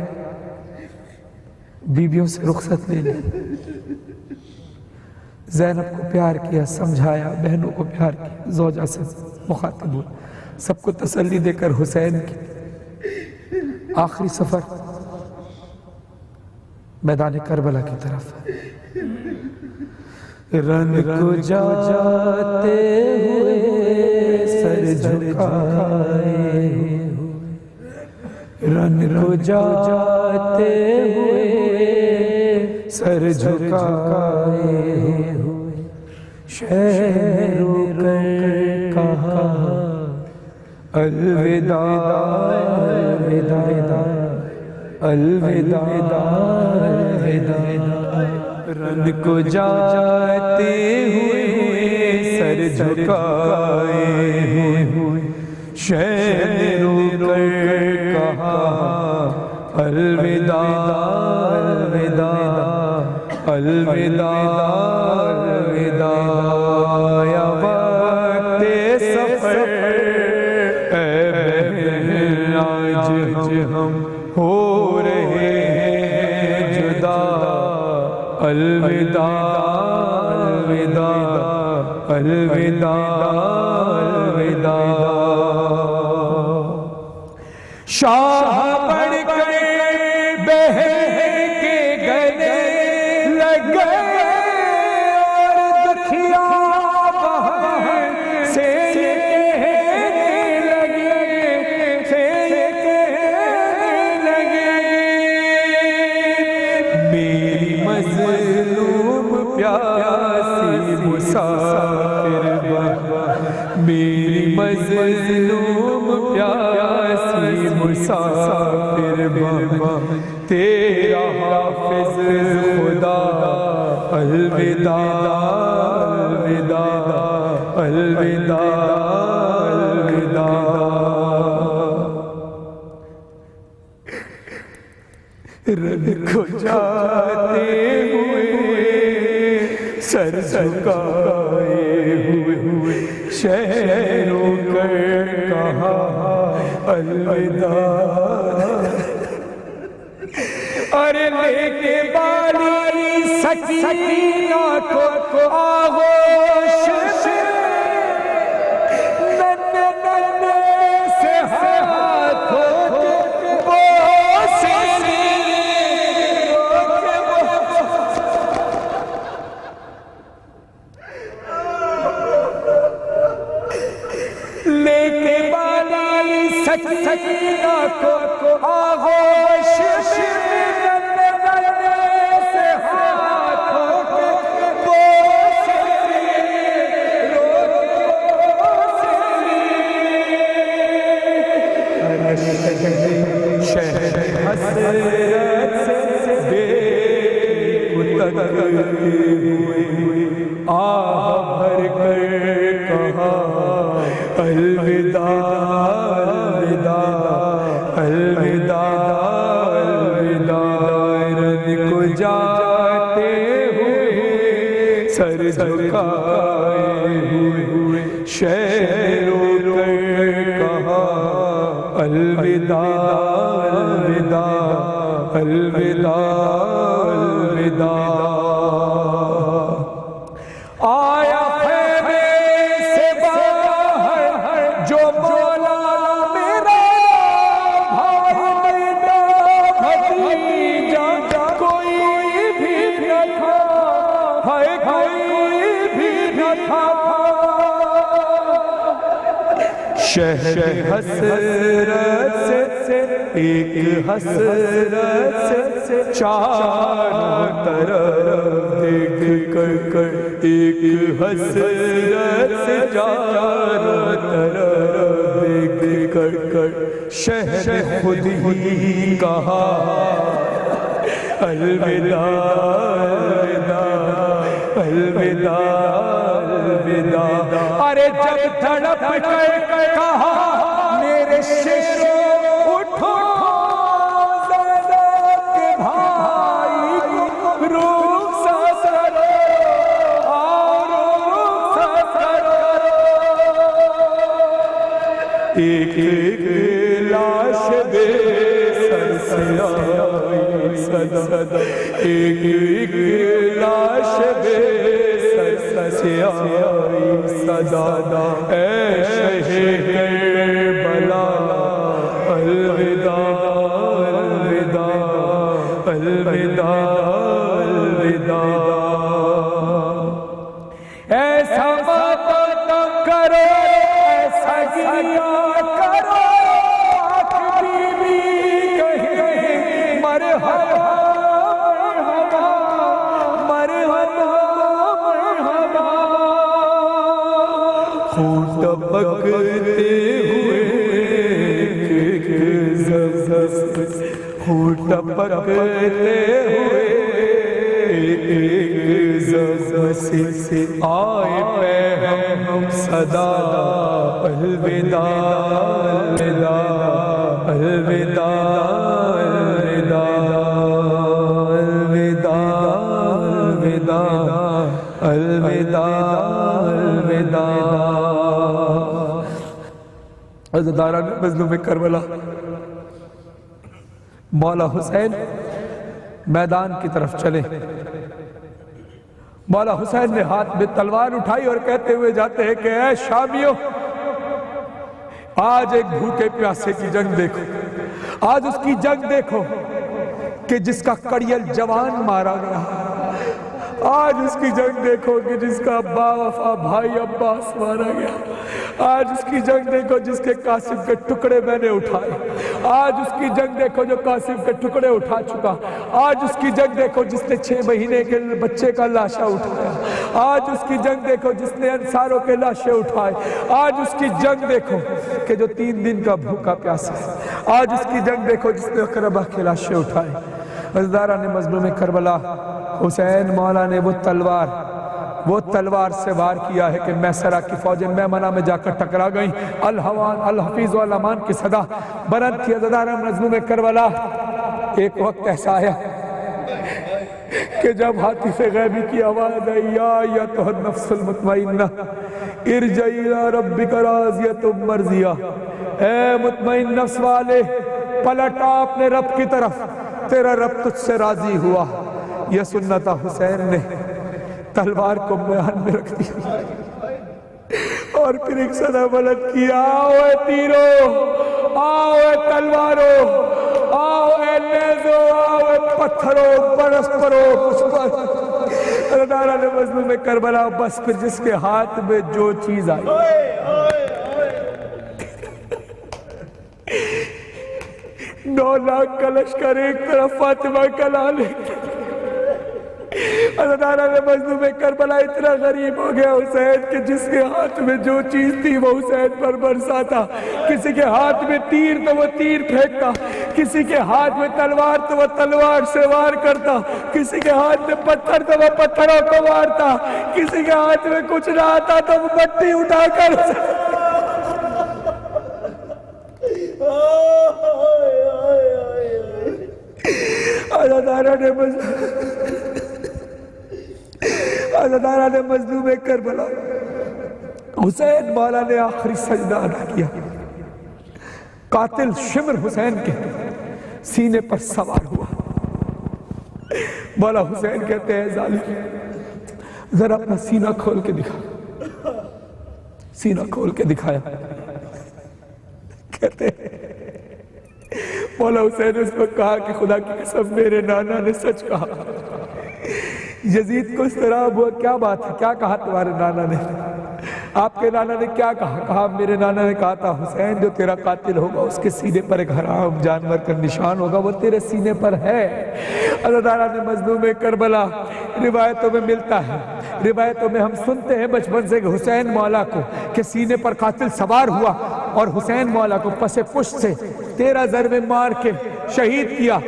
بیویوں سے رخصت لے لی، زینب کو پیار کیا، سمجھایا، بہنوں کو پیار کیا، زوجہ سے مخاطب ہوئے، سب کو تسلی دے کر حسین کی آخری سفر میدان کربلا کی طرف۔ رن کو جاتے ہوئے سر جھکائے ہوئے، رن کو جاتے ہوئے سر جھکائے ہوئے، شہر رو کر کہا الوداع الوداع الوداع الوداع، رن کو جاتے ہوئے سر جھکائے ہوئے، شہر رو کر کہا الوداع الوداع الوداع الوداع، یا وقت سفر اے بہن آج ہم ہو رہے ہیں جدا، الوداع الوداع الوداع الوداع، شاہ بڑھ کر بہن کے گلے لگ گئے اور دکھیا بہن سے کہنے لگے، میری مظلوم پیاسی مسافر بابا، میری مظلوم پیاسی مسافر بابا، تیرا حافظ خدا الوداع الوداع الوداع الوداع، رن کو جاتے ہوئے سر جھکائے ہوئے، شہر رو کر کہا الوداع، ارے لے کے بالی سکینہ کو آغوش میں، ننھے ننھے سے ہاتھوں کے بوسے لے کے بالی سکینہ کو آغوش میں، شہر حسرت سے بے اترتے ہوئے، آہ بھر کر کہا الوداع الوداع الوداع الوداع، رن کو جاتے ہوئے سر جھکائے ہوئے، شہر رو کر کہا الوداع الوداع الوداع الوداع، آیا خیمے سے باہر جو مولا میرا بھائی بیٹا بھتیجا، کوئی بھی نہ تھا، ہے کوئی بھی نہ تھا، شہر حسرت سے ایک حسرت سے چاروں طرف دیکھ کر، ایک حسرت سے چاروں طرف دیکھ کر کر شہر خود ہی کہا الوداع الوداع الوداع الوداع. ارے جب تڑپ کر کہا میرے شیرو اٹھو زیادہ کے بھائی رخصت کرو اور رخصت کرو. ایک ایک لاش بے سر سے آئی صدا, ایک ایک لاش بے سر سے آئی صدا. اے شہ کربلا الوداع الوداع الوداع الوداع. ایسا مت کرو ایسا گریا کرو آنکھ بیوی کہے مرحبا مرحبا مرحبا. خون ٹپکتے ہوئے خون ٹپکتے ہوئے سے آئے پیغام صدا الوداع الوداع الوداع الوداع الوداع الوداع الوداع. عزاداران مظلوم کربلا مولا حسین میدان کی طرف چلے. مولا حسین نے ہاتھ میں تلوار اٹھائی اور کہتے ہوئے جاتے ہیں کہ اے شامیوں, آج ایک بھوکے پیاسے کی جنگ دیکھو, آج اس کی جنگ دیکھو کہ جس کا کڑیل جوان مارا گیا. آج اس کی جنگ دیکھو کہ جس کا با وفا بھائی عباس مارا گیا. آج اس کی جنگ دیکھو جس کے قاسم کے ٹکڑے میں نے اٹھائے. آج اس کی جنگ دیکھو جو قاسم کے ٹکڑے اٹھا چکا. آج اس کی جنگ دیکھو جس نے 6 مہینے کے بچے کا لاشا اٹھایا. آج اس کی جنگ دیکھو جس نے انصاروں کے لاشے اٹھائے. آج اس کی جنگ دیکھو کہ جو 3 دن کا بھوکا پیاسا ہے. آج اس کی جنگ دیکھو جس نے اقربا کے لاشے اٹھائے. عزاداران مظلوم کربلا, حسین مولا نے وہ تلوار سے وار کیا ہے کہ میسرہ کی فوجیں میمنہ میں جا کر ٹکرا گئیں. الحوان الحفیظ والامان کی صدا بلند تھی. عزاداران مظلوم کربلا, ایک وقت ایسا آیا کہ جب حاطف غیبی کی آواز آئی یا ایتھا النفس المطمئنہ ارجعی الی ربک راضیۃ مرضیہ. اے مطمئن نفس والے, پلٹا اپنے رب کی طرف, تیرا رب تجھ سے راضی ہوا. یہ سنتا حسین نے تلوار کو میان میں رکھ دیا اور پھر ایک صدا بلند کیا, آؤ اے تیرو, آؤ اے تلوارو, آؤ اے نیزو, آؤ اے پتھرو, برس پرو کچھ پر. عزاداران مظلوم کربلا, بس پھر جس کے ہاتھ میں جو چیز آئی, 9 لاکھ کا لشکر ایک طرف, فاطمہ کا لال ایک طرف. عزاداران مظلوم کربلا اتنا غریب ہو گیا حسین کہ جس کے ہاتھ میں جو چیز تھی وہ حسین پر برساتا. کسی کے ہاتھ میں تیر تو وہ تیر پھینکتا, کسی کے ہاتھ میں تلوار تو وہ تلوار سے وار کرتا, کسی کے ہاتھ میں پتھر تو وہ پتھروں کو مارتا, کسی کے ہاتھ میں کچھ نہ آتا تو وہ مٹی اٹھا کر عزاداران مظلوم کربلا, حسین مولا نے آخری سجدہ ادا کیا. قاتل شمر حسین کے سینے پر سوار ہوا. مولا حسین کہتے ہیں ظالم, ذرا اپنا سینہ کھول کے دکھا. سینہ کھول کے دکھایا. کہتے ہیں مولا حسین نے اس کو کہا کہ خدا کی قسم میرے نانا نے سچ کہا. یزید کو اضطراب ہوا, کیا بات ہے, کیا کہا تمہارے نانا نے؟ آپ کے نانا نے کیا کہا؟ کہا میرے نانا نے کہا تھا حسین جو تیرا قاتل ہوگا اس کے سینے پر ایک حرام جانور کا نشان ہوگا, وہ تیرے سینے پر ہے. عزاداران مظلوم کربلا, روایتوں میں ملتا ہے روایتوں میں ہم سنتے ہیں بچپن سے کہ حسین مولا کو کہ سینے پر قاتل سوار ہوا اور حسین مولا کو پس پشت سے 13 ضربے مار کے شہید کیا۔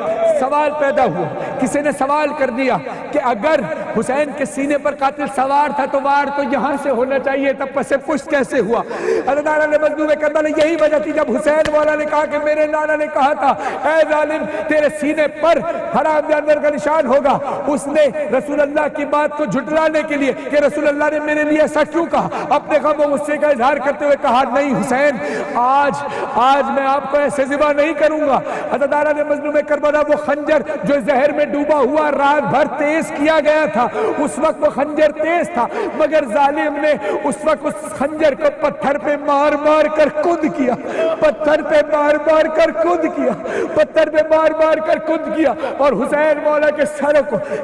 سوال پیدا ہوا، کسی نے سوال کر دیا کہ اگر حسین کے سینے پر قاتل سوار تھا تو وار تو یہاں سے ہونا چاہیے تھا، پس پشت کیسے ہوا؟ اللہ تعالیٰ نے مظلوم کربلا یہی وجہ تھی جب حسین مولا نے کہا کہ میرے نانا نے کہا تھا اے ظالم تیرے سینے پر حرام جانور کا نشان ہوگا، اس نے رسول اللہ کی بات کو جھٹلانے کے لیے کہ رسول اللہ نے میرے لیے ایسا کیوں کہا، اپنے غم و غصے کا اظہار کرتے ہوئے کہا نہیں حسین آج میں آپ کو ایسے ذبح نہیں کروں گا۔ اللہ تعالیٰ نے مظلوم کربلا وہ خنجر جو زہر میں ڈوبا ہوا رات بھر تیز کیا گیا تھا، اس وقت وہ خنجر تیز تھا مگر ظالم نے اس وقت اس خنجر کو پتھر پہ مار مار کر کند کیا، پتھر پہ مار مار کر کند کیا، پتھر پہ مار مار کر کند کیا، اور حسین مولا کے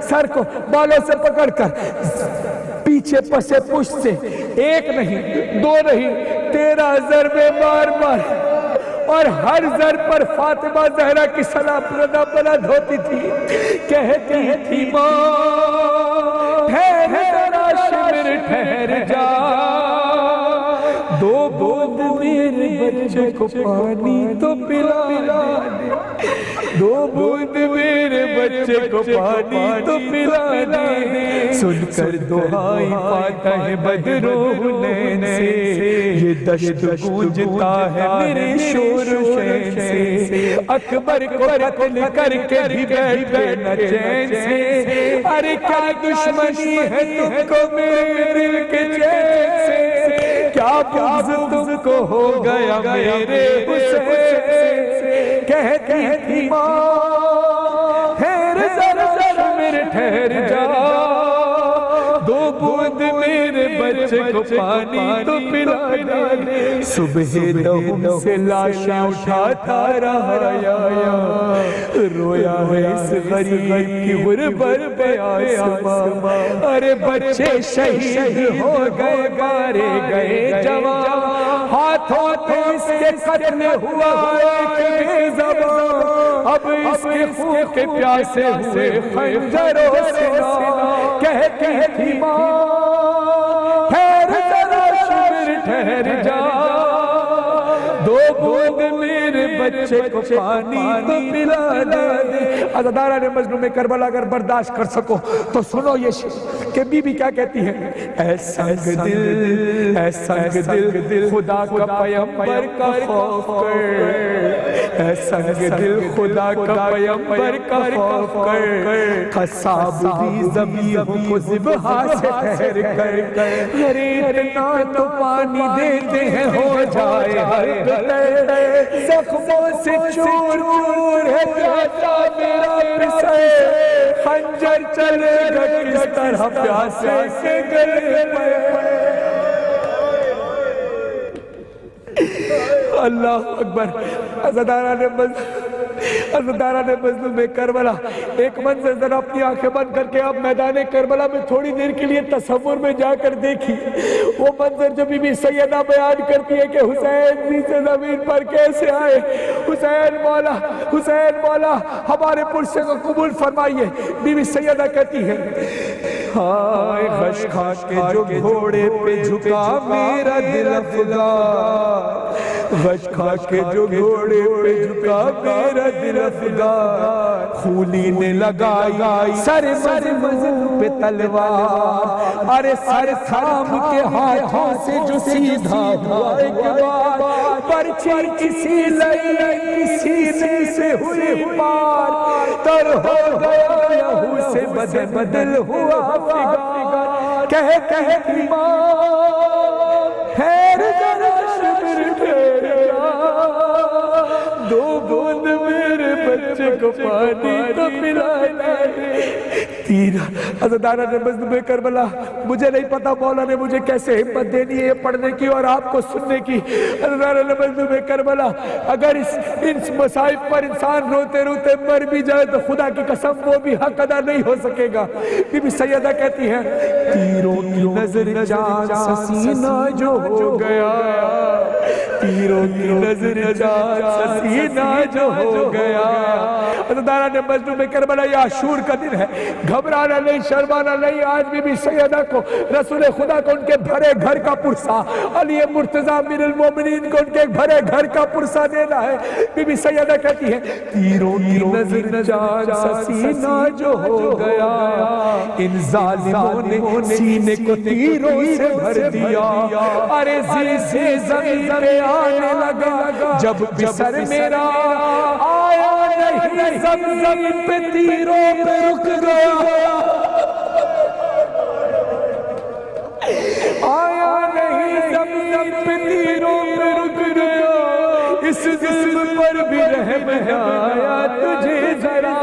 سر کو بالوں سے پکڑ کر پیچھے پسے پشت سے 1 نہیں 2 نہیں 13 ضربے مار مار، اور ہر ضرب پر فاطمہ زہرا کی سلام رضا بلند ہوتی تھی، کہتی تھی ماں ٹھہر ذرا شمر ٹھہر جا، 2 بوند میرے بچے کو پانی تو پلا دے، 2 بوند میرے بچے کو پانی تو پلا دے، سن کر دعائیں فاتح بدر و حنین سے، یہ دشت گونجتا ہے میرے شور و شین سے، اکبر کو قتل کر کے بھی بیٹھے نہ چین سے، ارے کیا دشمنی ہے تم کو میرے دل کے چین سے، کیا بغض تم کو ہو گیا میرے حسین سے، کہتی تھی ماں ٹھہر ذرا شمر ٹھہر جا، 2 بوند میرے بچے کو پانی تو پلا دے، صبح دہم سے لاشیں اٹھاتا رہا رویا ہے اس غریب کی غربت پہ آسمان، ارے بچے شہید ہو گئے مارے گئے جوان، ہاتھوں پہ اس کے قتل ہوا ایک بے زبان، اب اس کے خون کے پیاسے ہوئے خنجر و سنا، کہتی تھی ماں ٹھہر ذرا شمر ٹھہر جا، 2 بوند میرے بچے کو پانی تو پلا دے۔ عزادارہ نے مظلوم کربلا اگر برداشت کر سکو تو سنو یہ شعر کہ بی بی کیا کہتی ہے، اے سنگ دل خدا کا پیغمبر کا خوف کر، اے سنگ دل خدا کا پیغمبر کا خوف کر، قصاب بھی ذبیح کو ذبح سے ٹھہر کر، ارے اتنا تو پانی دیتے ہیں ہو جائے ہر قطرے، زخموں سے چور چور ہے پیاسا میرا پسے، خنجر چلے گا کس طرح پیاسے کے گلے میں، اللہ اکبر۔ عزادارہ نے مظلوم کربلا ایک منظر ذرا اپنی آنکھیں بند کر کے اب میدان کربلا میں تھوڑی دیر کے لیے تصور میں جا کر دیکھی، وہ منظر جو بی بی سیدہ بیان کرتی ہے کہ حسین نیچے زمین پر کیسے آئے، حسین مولا ہمارے پرسے کو قبول فرمائیے۔ بی بی سیدہ کہتی ہے ہائے غش کھا کے جو گھوڑے پہ جھکا میرا دل افگار، غش کھا کے جو گھوڑے پہ جھکا میرا دل افگار، خولی نے لگائی سر مظلوم پہ تلوار، ارے سر تھام کے ہاتھوں سے جو سیدھا ہوا ایک بار، پرچی کسی سینے سے ہوئی پار، تر ہو گیا لہو سے بدل ہوا فگار، کہتی ماں ٹھہر ذرا شمر ٹھہر جا، 2 بوند میرے بچے کو پانی تو پلا دے۔ عزادارہ نے مظلوم کربلا مجھے نہیں پتا مولا نے مجھے کیسے ہمت دینی ہے یہ پڑھنے کی اور آپ کو سننے کی۔ عزادارہ نے مظلوم کربلا اگر اس مصائب پر انسان روتے روتے مر بھی جائے تو خدا کی قسم وہ بھی حق ادا نہیں ہو سکے گا۔ بی بی سیدہ کہتی ہے تیروں کی نظر جان سا سینہ جو ہو گیا، تیروں کی نظر چاند سینہ جو ہو گیا. حضرت دارا نے مظلوم کربلا یہ عاشور کا دن ہے. گھبرانا نہیں، شرمانا نہیں. آج بی بی سیدہ کو، رسول خدا کو ان کے بھرے گھر کا پرسہ، علی مرتضیٰ امیر المومنین کو ان کے بھرے گھر کا پرسہ دینا ہے. بی بی سیدہ کہتی ہے تیروں کی نظر چاند سینہ جو ہو گیا، ان ظالموں نے سینے کو تیروں سے بھر دیا. ارے زیر زمین پہ آنے لگا جب بھی سر میرا آیا نہیں، زمین پہ تیروں پہ رک گیا. آیا نہیں زمین پہ تیروں پہ رک گیا. اس جسم پر بھی رحم آیا تجھے ذرا.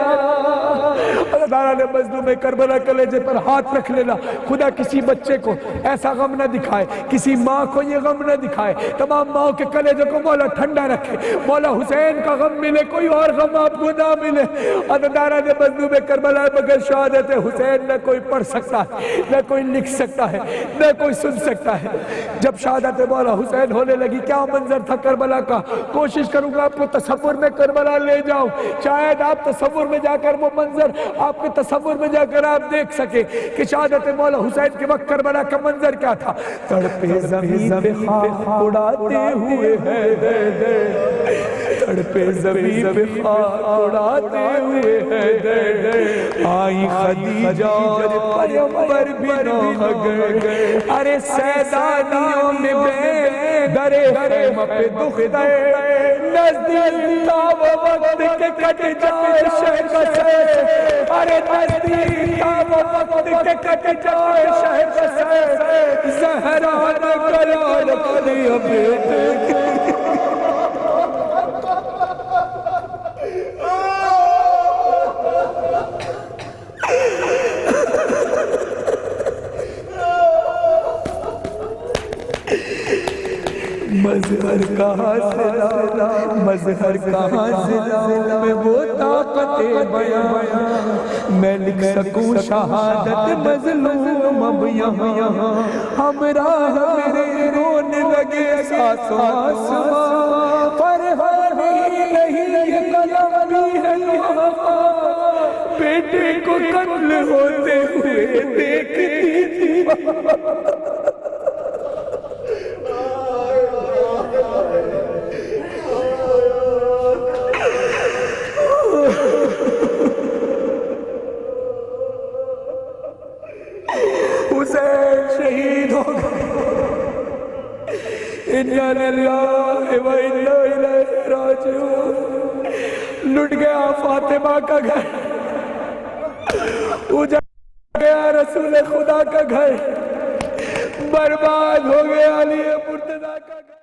اللہ تعالیٰ نے مظلوم کربلا کلیجے پر ہاتھ رکھ لینا. خدا کسی بچے کو ایسا غم نہ دکھائے، کسی ماں کو یہ غم نہ دکھائے. تمام ماں کے کلیجے کو مولا ٹھنڈا رکھے. مولا حسین کا غم ملے، کوئی اور غم آپ کو نہ ملے. اللہ تعالیٰ نے مظلوم کربلا مگر شہادت حسین نہ کوئی پڑھ سکتا ہے، نہ کوئی لکھ سکتا ہے، نہ کوئی سن سکتا ہے. جب شہادت مولا حسین ہونے لگی، کیا منظر تھا کربلا کا. کوشش کروں گا آپ کو تصور میں کربلا لے جاؤں. شاید آپ تصور میں جا کر وہ منظر، آپ کے تصور میں جا کر آپ دیکھ سکے کہ شہادت مولا حسین کے وقت کربلا کا منظر کیا تھا. تڑپے زمین پہ خاک اڑاتے ہوئے حیدر، تڑپے زمین پہ خاک اڑاتے ہوئے حیدر. آئی خدیجہ اور پیغمبر بھی ناگر. ارے سیدانیوں میں بے درے خیمہ پہ دختر، نزدیک تھا وہ وقت کے کٹ جائے شہر سے. ارے نزدیک تھا وہ وقت کے کٹ جائے شہر سے. زہرا نے گلا رکھ دیا بیٹے کے. مظہر کہاں سے لاؤ، مظہر کہاں سے لاؤں میں وہ طاقت بیان. میں لکھ سکوں شہادت مظلوم اب یہاں. ہمراہ میرے رونے لگے ساتوں آسمان. فرحانی نہیں یہ قلم بھی ہے یہاں. بیٹے کو قتل ہوتے ہوئے دیکھتی تھی. حسین شہید ہو گئے. انا للہ و انا الیہ راجعون. لٹ گیا فاطمہ کا گھر، اجڑ گیا رسول خدا کا گھر، برباد ہو گیا علی مرتضیٰ کا گھر.